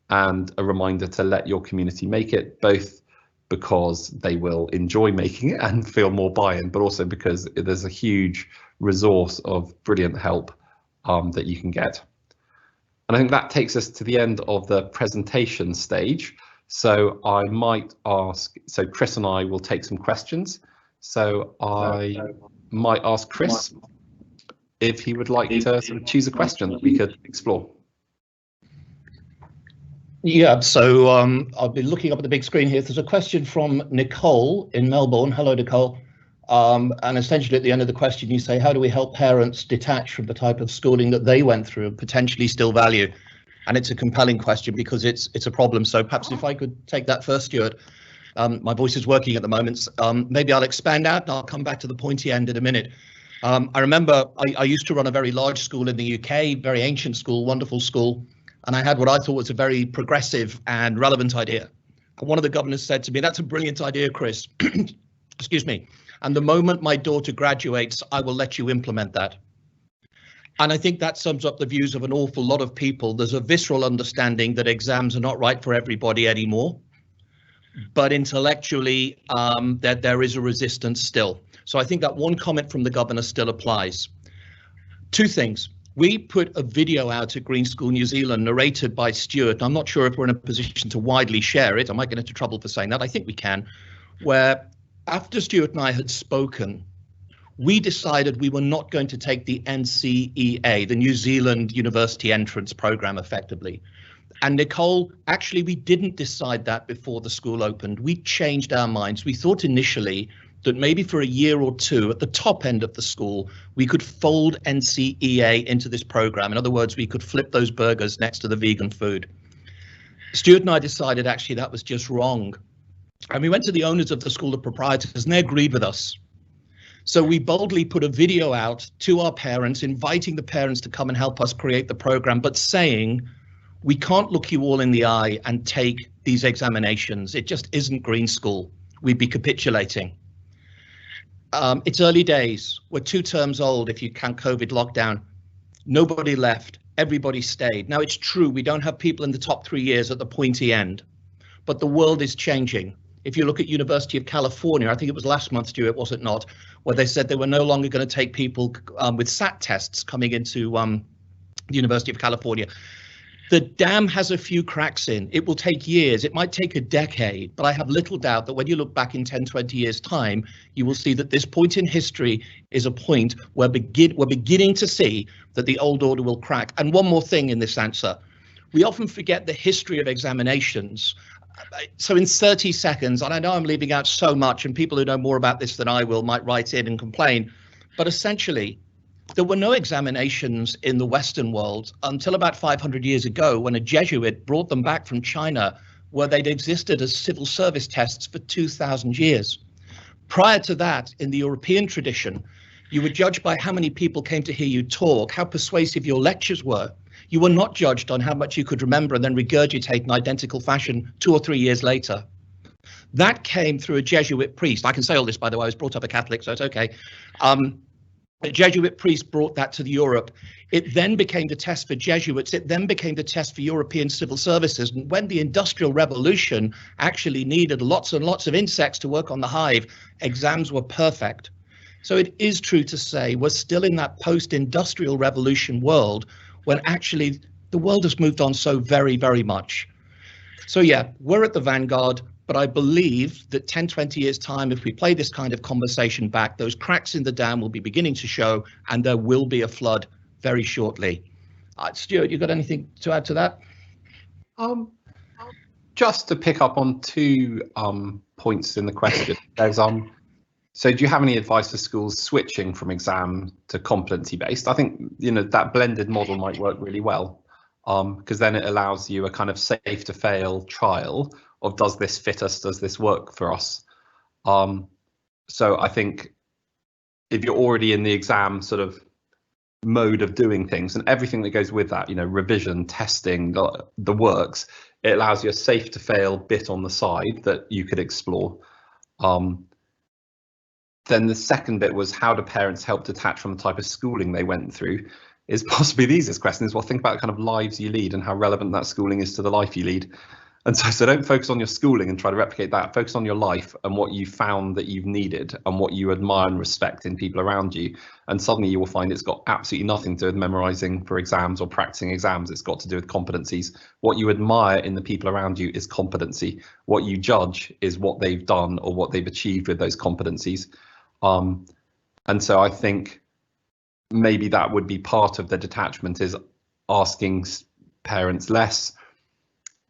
and a reminder to let your community make it, both because they will enjoy making it and feel more buy-in, but also because there's a huge resource of brilliant help that you can get. And I think that takes us to the end of the presentation stage. So I might ask, so Chris and I will take some questions. So I might ask Chris if he would like to sort of choose a question that we could explore. Yeah, so I'll be looking up at the big screen here. There's a question from Nicole in Melbourne. Hello, Nicole. And essentially at the end of the question, you say, how do we help parents detach from the type of schooling that they went through and potentially still value? And it's a compelling question because it's a problem. So perhaps if I could take that first, Stuart. My voice is working at the moment. Maybe I'll expand out and I'll come back to the pointy end in a minute. I remember I used to run a very large school in the UK, very ancient school, wonderful school. And I had what I thought was a very progressive and relevant idea. And one of the governors said to me, that's a brilliant idea, Chris. Excuse me. And the moment my daughter graduates, I will let you implement that. And I think that sums up the views of an awful lot of people. There's a visceral understanding that exams are not right for everybody anymore. But intellectually, that there is a resistance still. So I think that one comment from the governor still applies. 2 things. We put a video out at Green School New Zealand narrated by Stuart. I'm not sure if we're in a position to widely share it. I might get into trouble for saying that. I think we can. Where after Stuart and I had spoken, we decided we were not going to take the NCEA, the New Zealand University Entrance Program, effectively. And Nicole, actually, we didn't decide that before the school opened. We changed our minds. We thought initially that maybe for a year or 2 at the top end of the school, we could fold NCEA into this program. In other words, we could flip those burgers next to the vegan food. Stuart and I decided actually that was just wrong. And we went to the owners of the school, the proprietors, and they agreed with us. So we boldly put a video out to our parents, inviting the parents to come and help us create the program, but saying, we can't look you all in the eye and take these examinations. It just isn't Green School. we'd be capitulating. It's early days. We're 2 terms old if you count COVID lockdown. Nobody left. Everybody stayed. Now, it's true, we don't have people in the top 3 years at the pointy end, but the world is changing. If you look at University of California, I think it was last month, Stuart, was it not, where they said they were no longer going to take people with SAT tests coming into the University of California. The dam has a few cracks in. It will take years. It might take a decade, but I have little doubt that when you look back in 10, 20 years' time, you will see that this point in history is a point where we're beginning to see that the old order will crack. And one more thing in this answer. We often forget the history of examinations. So in 30 seconds, and I know I'm leaving out so much, and people who know more about this than I will might write in and complain, but essentially, there were no examinations in the Western world until about 500 years ago, when a Jesuit brought them back from China, where they'd existed as civil service tests for 2,000 years. Prior to that, in the European tradition, you were judged by how many people came to hear you talk, how persuasive your lectures were. You were not judged on how much you could remember and then regurgitate in identical fashion 2 or 3 years later. That came through a Jesuit priest. I can say all this, by the way, I was brought up a Catholic, so it's okay. A Jesuit priest brought that to Europe. It then became the test for Jesuits. It then became the test for European civil services. And when the Industrial Revolution actually needed lots and lots of insects to work on the hive, exams were perfect. So it is true to say we're still in that post-industrial revolution world when actually the world has moved on so very, very much. So yeah, we're at the vanguard. But I believe that 10, 20 years time, if we play this kind of conversation back, those cracks in the dam will be beginning to show, and there will be a flood very shortly. Stuart, you got anything to add to that? Just to pick up on 2 points in the question. There's so do you have any advice for schools switching from exam to competency based? I think that blended model might work really well, because then it allows you a kind of safe to fail trial of does this fit us, does this work for us? So I think if you're already in the exam sort of mode of doing things and everything that goes with that, revision, testing, the works, it allows you a safe to fail bit on the side that you could explore. Then the second bit was, how do parents help detach from the type of schooling they went through? Is possibly the easiest question is, well, think about the kind of lives you lead and how relevant that schooling is to the life you lead. And so don't focus on your schooling and try to replicate that. Focus on your life and what you found that you've needed and what you admire and respect in people around you. And suddenly you will find it's got absolutely nothing to do with memorizing for exams or practicing exams. It's got to do with competencies. What you admire in the people around you is competency. What you judge is what they've done or what they've achieved with those competencies. And so I think maybe that would be part of the detachment, is asking parents less,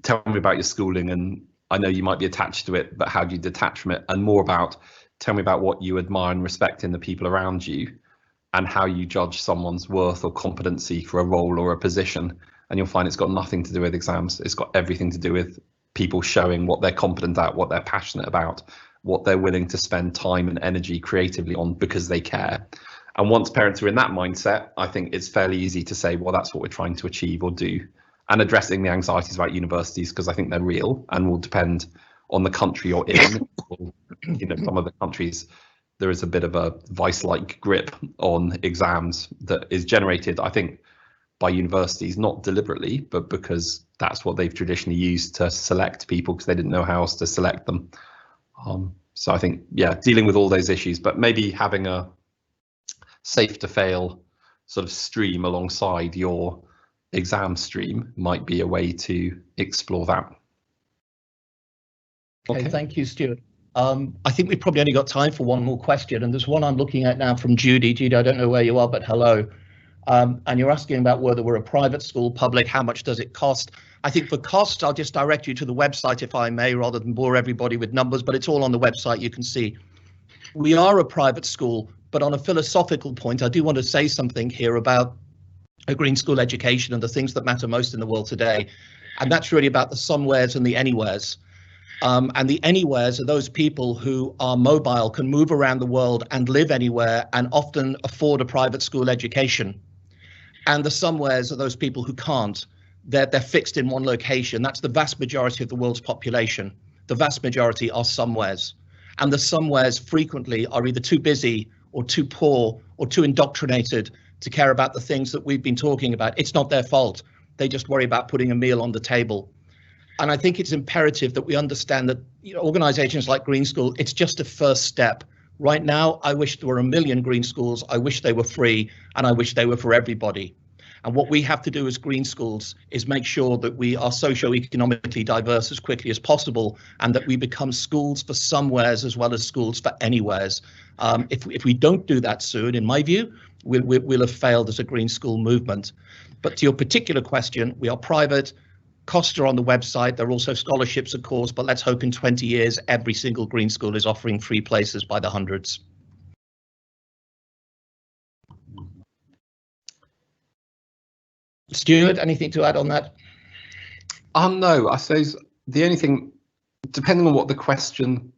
tell me about your schooling and I know you might be attached to it, but how do you detach from it? And more about, tell me about what you admire and respect in the people around you and how you judge someone's worth or competency for a role or a position. And you'll find it's got nothing to do with exams. It's got everything to do with people showing what they're competent at, what they're passionate about, what they're willing to spend time and energy creatively on because they care. And once parents are in that mindset, I think it's fairly easy to say, well, that's what we're trying to achieve or do. And addressing the anxieties about universities, because I think they're real and will depend on the country you're in. Some of the countries, there is a bit of a vice-like grip on exams that is generated, I think, by universities, not deliberately, but because that's what they've traditionally used to select people because they didn't know how else to select them. So I think, yeah, dealing with all those issues, but maybe having a safe to fail sort of stream alongside your exam stream might be a way to explore that. Okay, thank you, Stuart. I think we've probably only got time for one more question, and there's one I'm looking at now from Judy. Judy, I don't know where you are, but hello. And you're asking about whether we're a private school, public, how much does it cost? I think for cost, I'll just direct you to the website, if I may, rather than bore everybody with numbers, but it's all on the website, you can see. We are a private school, but on a philosophical point, I do want to say something here about a green school education and the things that matter most in the world today. And that's really about the somewheres and the anywheres. And the anywheres are those people who are mobile, can move around the world and live anywhere and often afford a private school education. And the somewheres are those people who can't. They're fixed in one location. That's the vast majority of the world's population. The vast majority are somewheres. And the somewheres frequently are either too busy or too poor or too indoctrinated to care about the things that we've been talking about. It's not their fault. They just worry about putting a meal on the table. And I think it's imperative that we understand that, you know, organizations like Green School, it's just a first step. Right now, I wish there were 1 million green schools. I wish they were free, and I wish they were for everybody. And what we have to do as green schools is make sure that we are socio-economically diverse as quickly as possible, and that we become schools for somewheres as well as schools for anywheres. If we don't do that soon, in my view, we'll have failed as a green school movement. But to your particular question, we are private. Costs are on the website. There are also scholarships, of course, but let's hope in 20 years, every single green school is offering free places by the hundreds. Stuart, anything to add on that? No, I suppose the only thing, depending on what the question,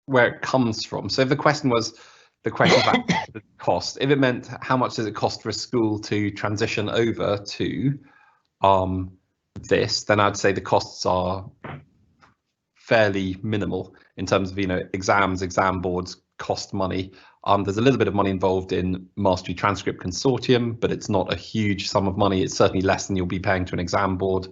where it comes from. So if the question was the question about the cost, if it meant how much does it cost for a school to transition over to this, then I'd say the costs are fairly minimal in terms of, you know, exams, exam boards cost money. There's a little bit of money involved in Mastery Transcript Consortium, but it's not a huge sum of money. It's certainly less than you'll be paying to an exam board.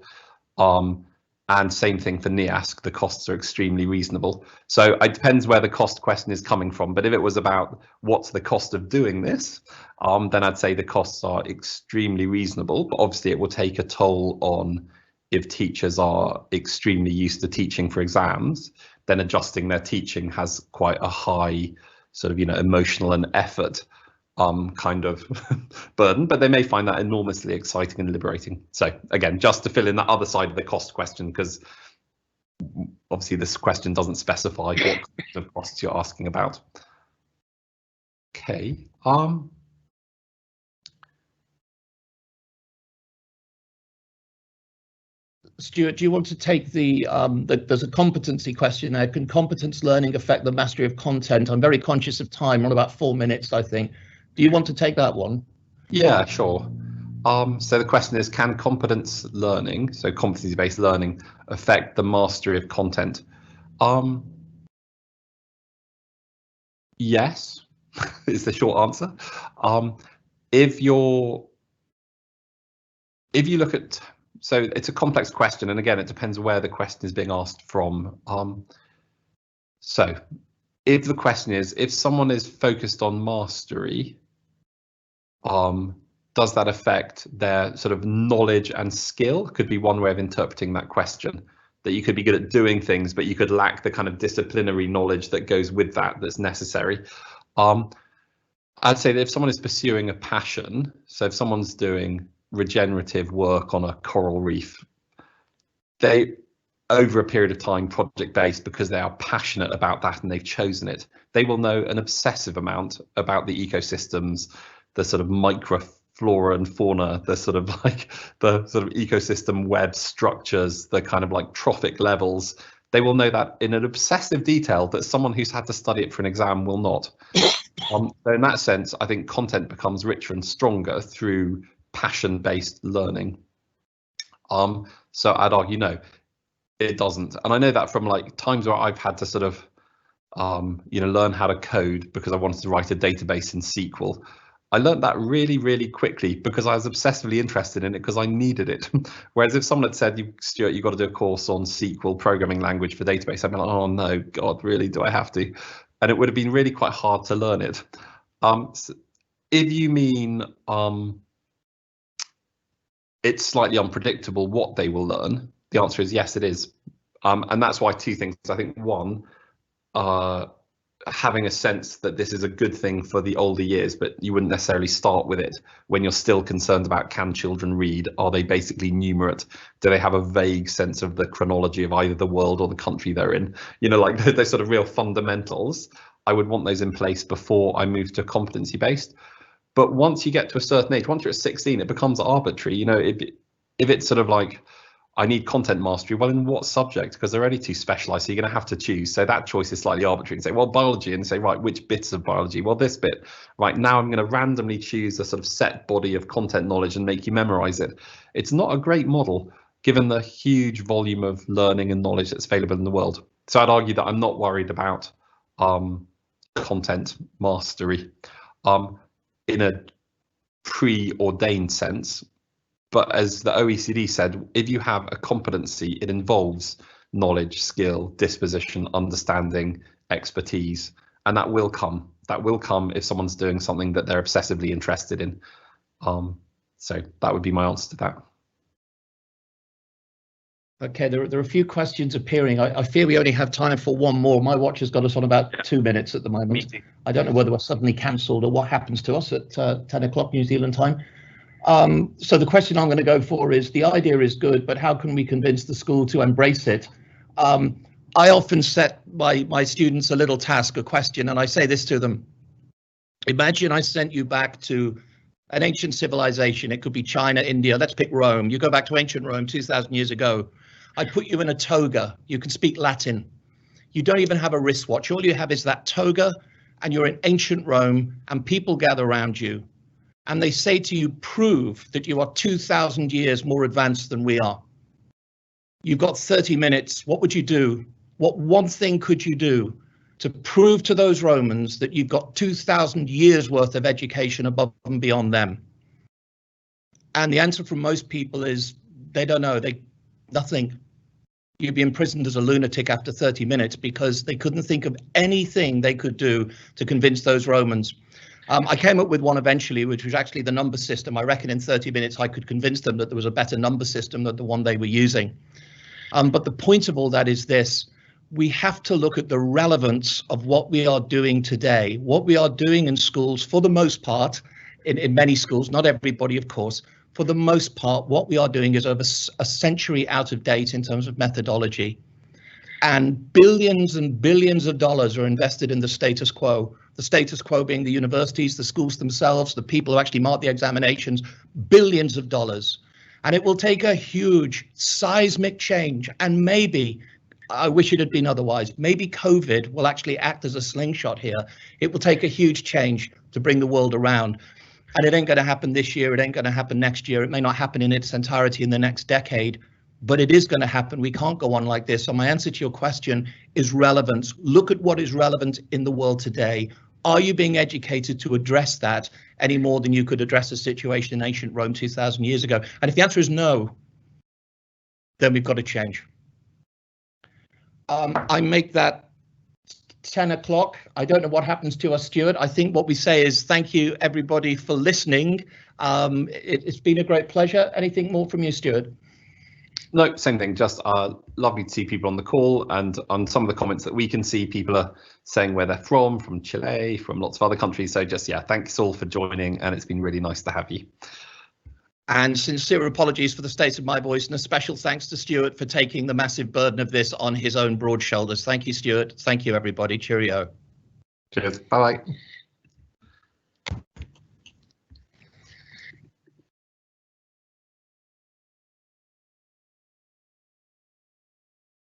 And same thing for NEASC, the costs are extremely reasonable. So it depends where the cost question is coming from. But if it was about what's the cost of doing this, then I'd say the costs are extremely reasonable. But obviously it will take a toll on, if teachers are extremely used to teaching for exams, then adjusting their teaching has quite a high sort of, you know, emotional and effort kind of burden, but they may find that enormously exciting and liberating. So again, just to fill in the other side of the cost question, because obviously this question doesn't specify what kind of costs you're asking about. Okay. Stuart, do you want to take there's a competency question there. Can competence learning affect the mastery of content? I'm very conscious of time. We're on about 4 minutes, I think. Do you want to take that one? Yeah, sure. So the question is, can competence learning, so competency-based learning, affect the mastery of content? Yes, is the short answer. If you look at, so it's a complex question, and again, it depends where the question is being asked from. So if the question is, if someone is focused on mastery, does that affect their sort of knowledge and skill? Could be one way of interpreting that question, that you could be good at doing things, but you could lack the kind of disciplinary knowledge that goes with that, that's necessary. I'd say that if someone is pursuing a passion, so if someone's doing regenerative work on a coral reef, they, over a period of time, project-based, because they are passionate about that and they've chosen it, they will know an obsessive amount about the ecosystems, the sort of microflora and fauna, the sort of like the sort of ecosystem web structures, the kind of like trophic levels. They will know that in an obsessive detail that someone who's had to study it for an exam will not. So in that sense, I think content becomes richer and stronger through passion-based learning. So I'd argue no, it doesn't. And I know that from like times where I've had to sort of you know, learn how to code because I wanted to write a database in SQL. I learned that really, really quickly because I was obsessively interested in it because I needed it. Whereas if someone had said, Stuart, you've got to do a course on SQL programming language for database, I'd be like, oh no, God, really, do I have to? And it would have been really quite hard to learn it. So if you mean it's slightly unpredictable what they will learn, the answer is yes, it is. And that's why two things. I think one, having a sense that this is a good thing for the older years, but you wouldn't necessarily start with it when you're still concerned about, can children read? Are they basically numerate? Do they have a vague sense of the chronology of either the world or the country they're in? You know, like those sort of real fundamentals. I would want those in place before I move to competency based. But once you get to a certain age, once you're at 16, it becomes arbitrary. You know, if it's sort of like, I need content mastery, well, in what subject? Because they're already too specialized, so you're going to have to choose. So that choice is slightly arbitrary and say, well, biology, and say, right, which bits of biology? Well, this bit. Right, now I'm going to randomly choose a sort of set body of content knowledge and make you memorize it. It's not a great model, given the huge volume of learning and knowledge that's available in the world. So I'd argue that I'm not worried about content mastery in a preordained sense. But as the OECD said, if you have a competency, it involves knowledge, skill, disposition, understanding, expertise, and that will come. That will come if someone's doing something that they're obsessively interested in. So that would be my answer to that. Okay, there are a few questions appearing. I fear we only have time for one more. My watch has got us on about 2 minutes at the moment. I don't know whether we're suddenly cancelled or what happens to us at 10 o'clock New Zealand time. So the question I'm going to go for is, the idea is good, but how can we convince the school to embrace it? I often set my students a little task, a question, and I say this to them. Imagine I sent you back to an ancient civilization. It could be China, India. Let's pick Rome. You go back to ancient Rome 2,000 years ago. I put you in a toga. You can speak Latin. You don't even have a wristwatch. All you have is that toga, and you're in ancient Rome, and people gather around you. And they say to you, prove that you are 2,000 years more advanced than we are. You've got 30 minutes. What would you do? What one thing could you do to prove to those Romans that you've got 2,000 years worth of education above and beyond them? And the answer from most people is they don't know. Nothing. You'd be imprisoned as a lunatic after 30 minutes because they couldn't think of anything they could do to convince those Romans. I came up with one eventually, which was actually the number system. I reckon in 30 minutes I could convince them that there was a better number system than the one they were using. But the point of all that is this: we have to look at the relevance of what we are doing today. What we are doing in schools, for the most part, in many schools, not everybody, of course, for the most part, what we are doing is over a century out of date in terms of methodology. And billions and billions of dollars are invested in the status quo. The status quo being the universities, the schools themselves, the people who actually mark the examinations, billions of dollars. And it will take a huge seismic change. And maybe, I wish it had been otherwise, maybe COVID will actually act as a slingshot here. It will take a huge change to bring the world around. And it ain't going to happen this year. It ain't going to happen next year. It may not happen in its entirety in the next decade, but it is going to happen. We can't go on like this. So my answer to your question is relevance. Look at what is relevant in the world today. Are you being educated to address that any more than you could address a situation in ancient Rome 2,000 years ago? And if the answer is no, then we've got to change. I make that 10 o'clock. I don't know what happens to us, Stuart. I think what we say is thank you, everybody, for listening. It's been a great pleasure. Anything more from you, Stuart? No, same thing. Just lovely to see people on the call, and on some of the comments that we can see, people are saying where they're from Chile, from lots of other countries. So just, yeah, thanks all for joining, and it's been really nice to have you. And sincere apologies for the state of my voice, and a special thanks to Stuart for taking the massive burden of this on his own broad shoulders. Thank you, Stuart. Thank you, everybody. Cheerio. Cheers. Bye-bye.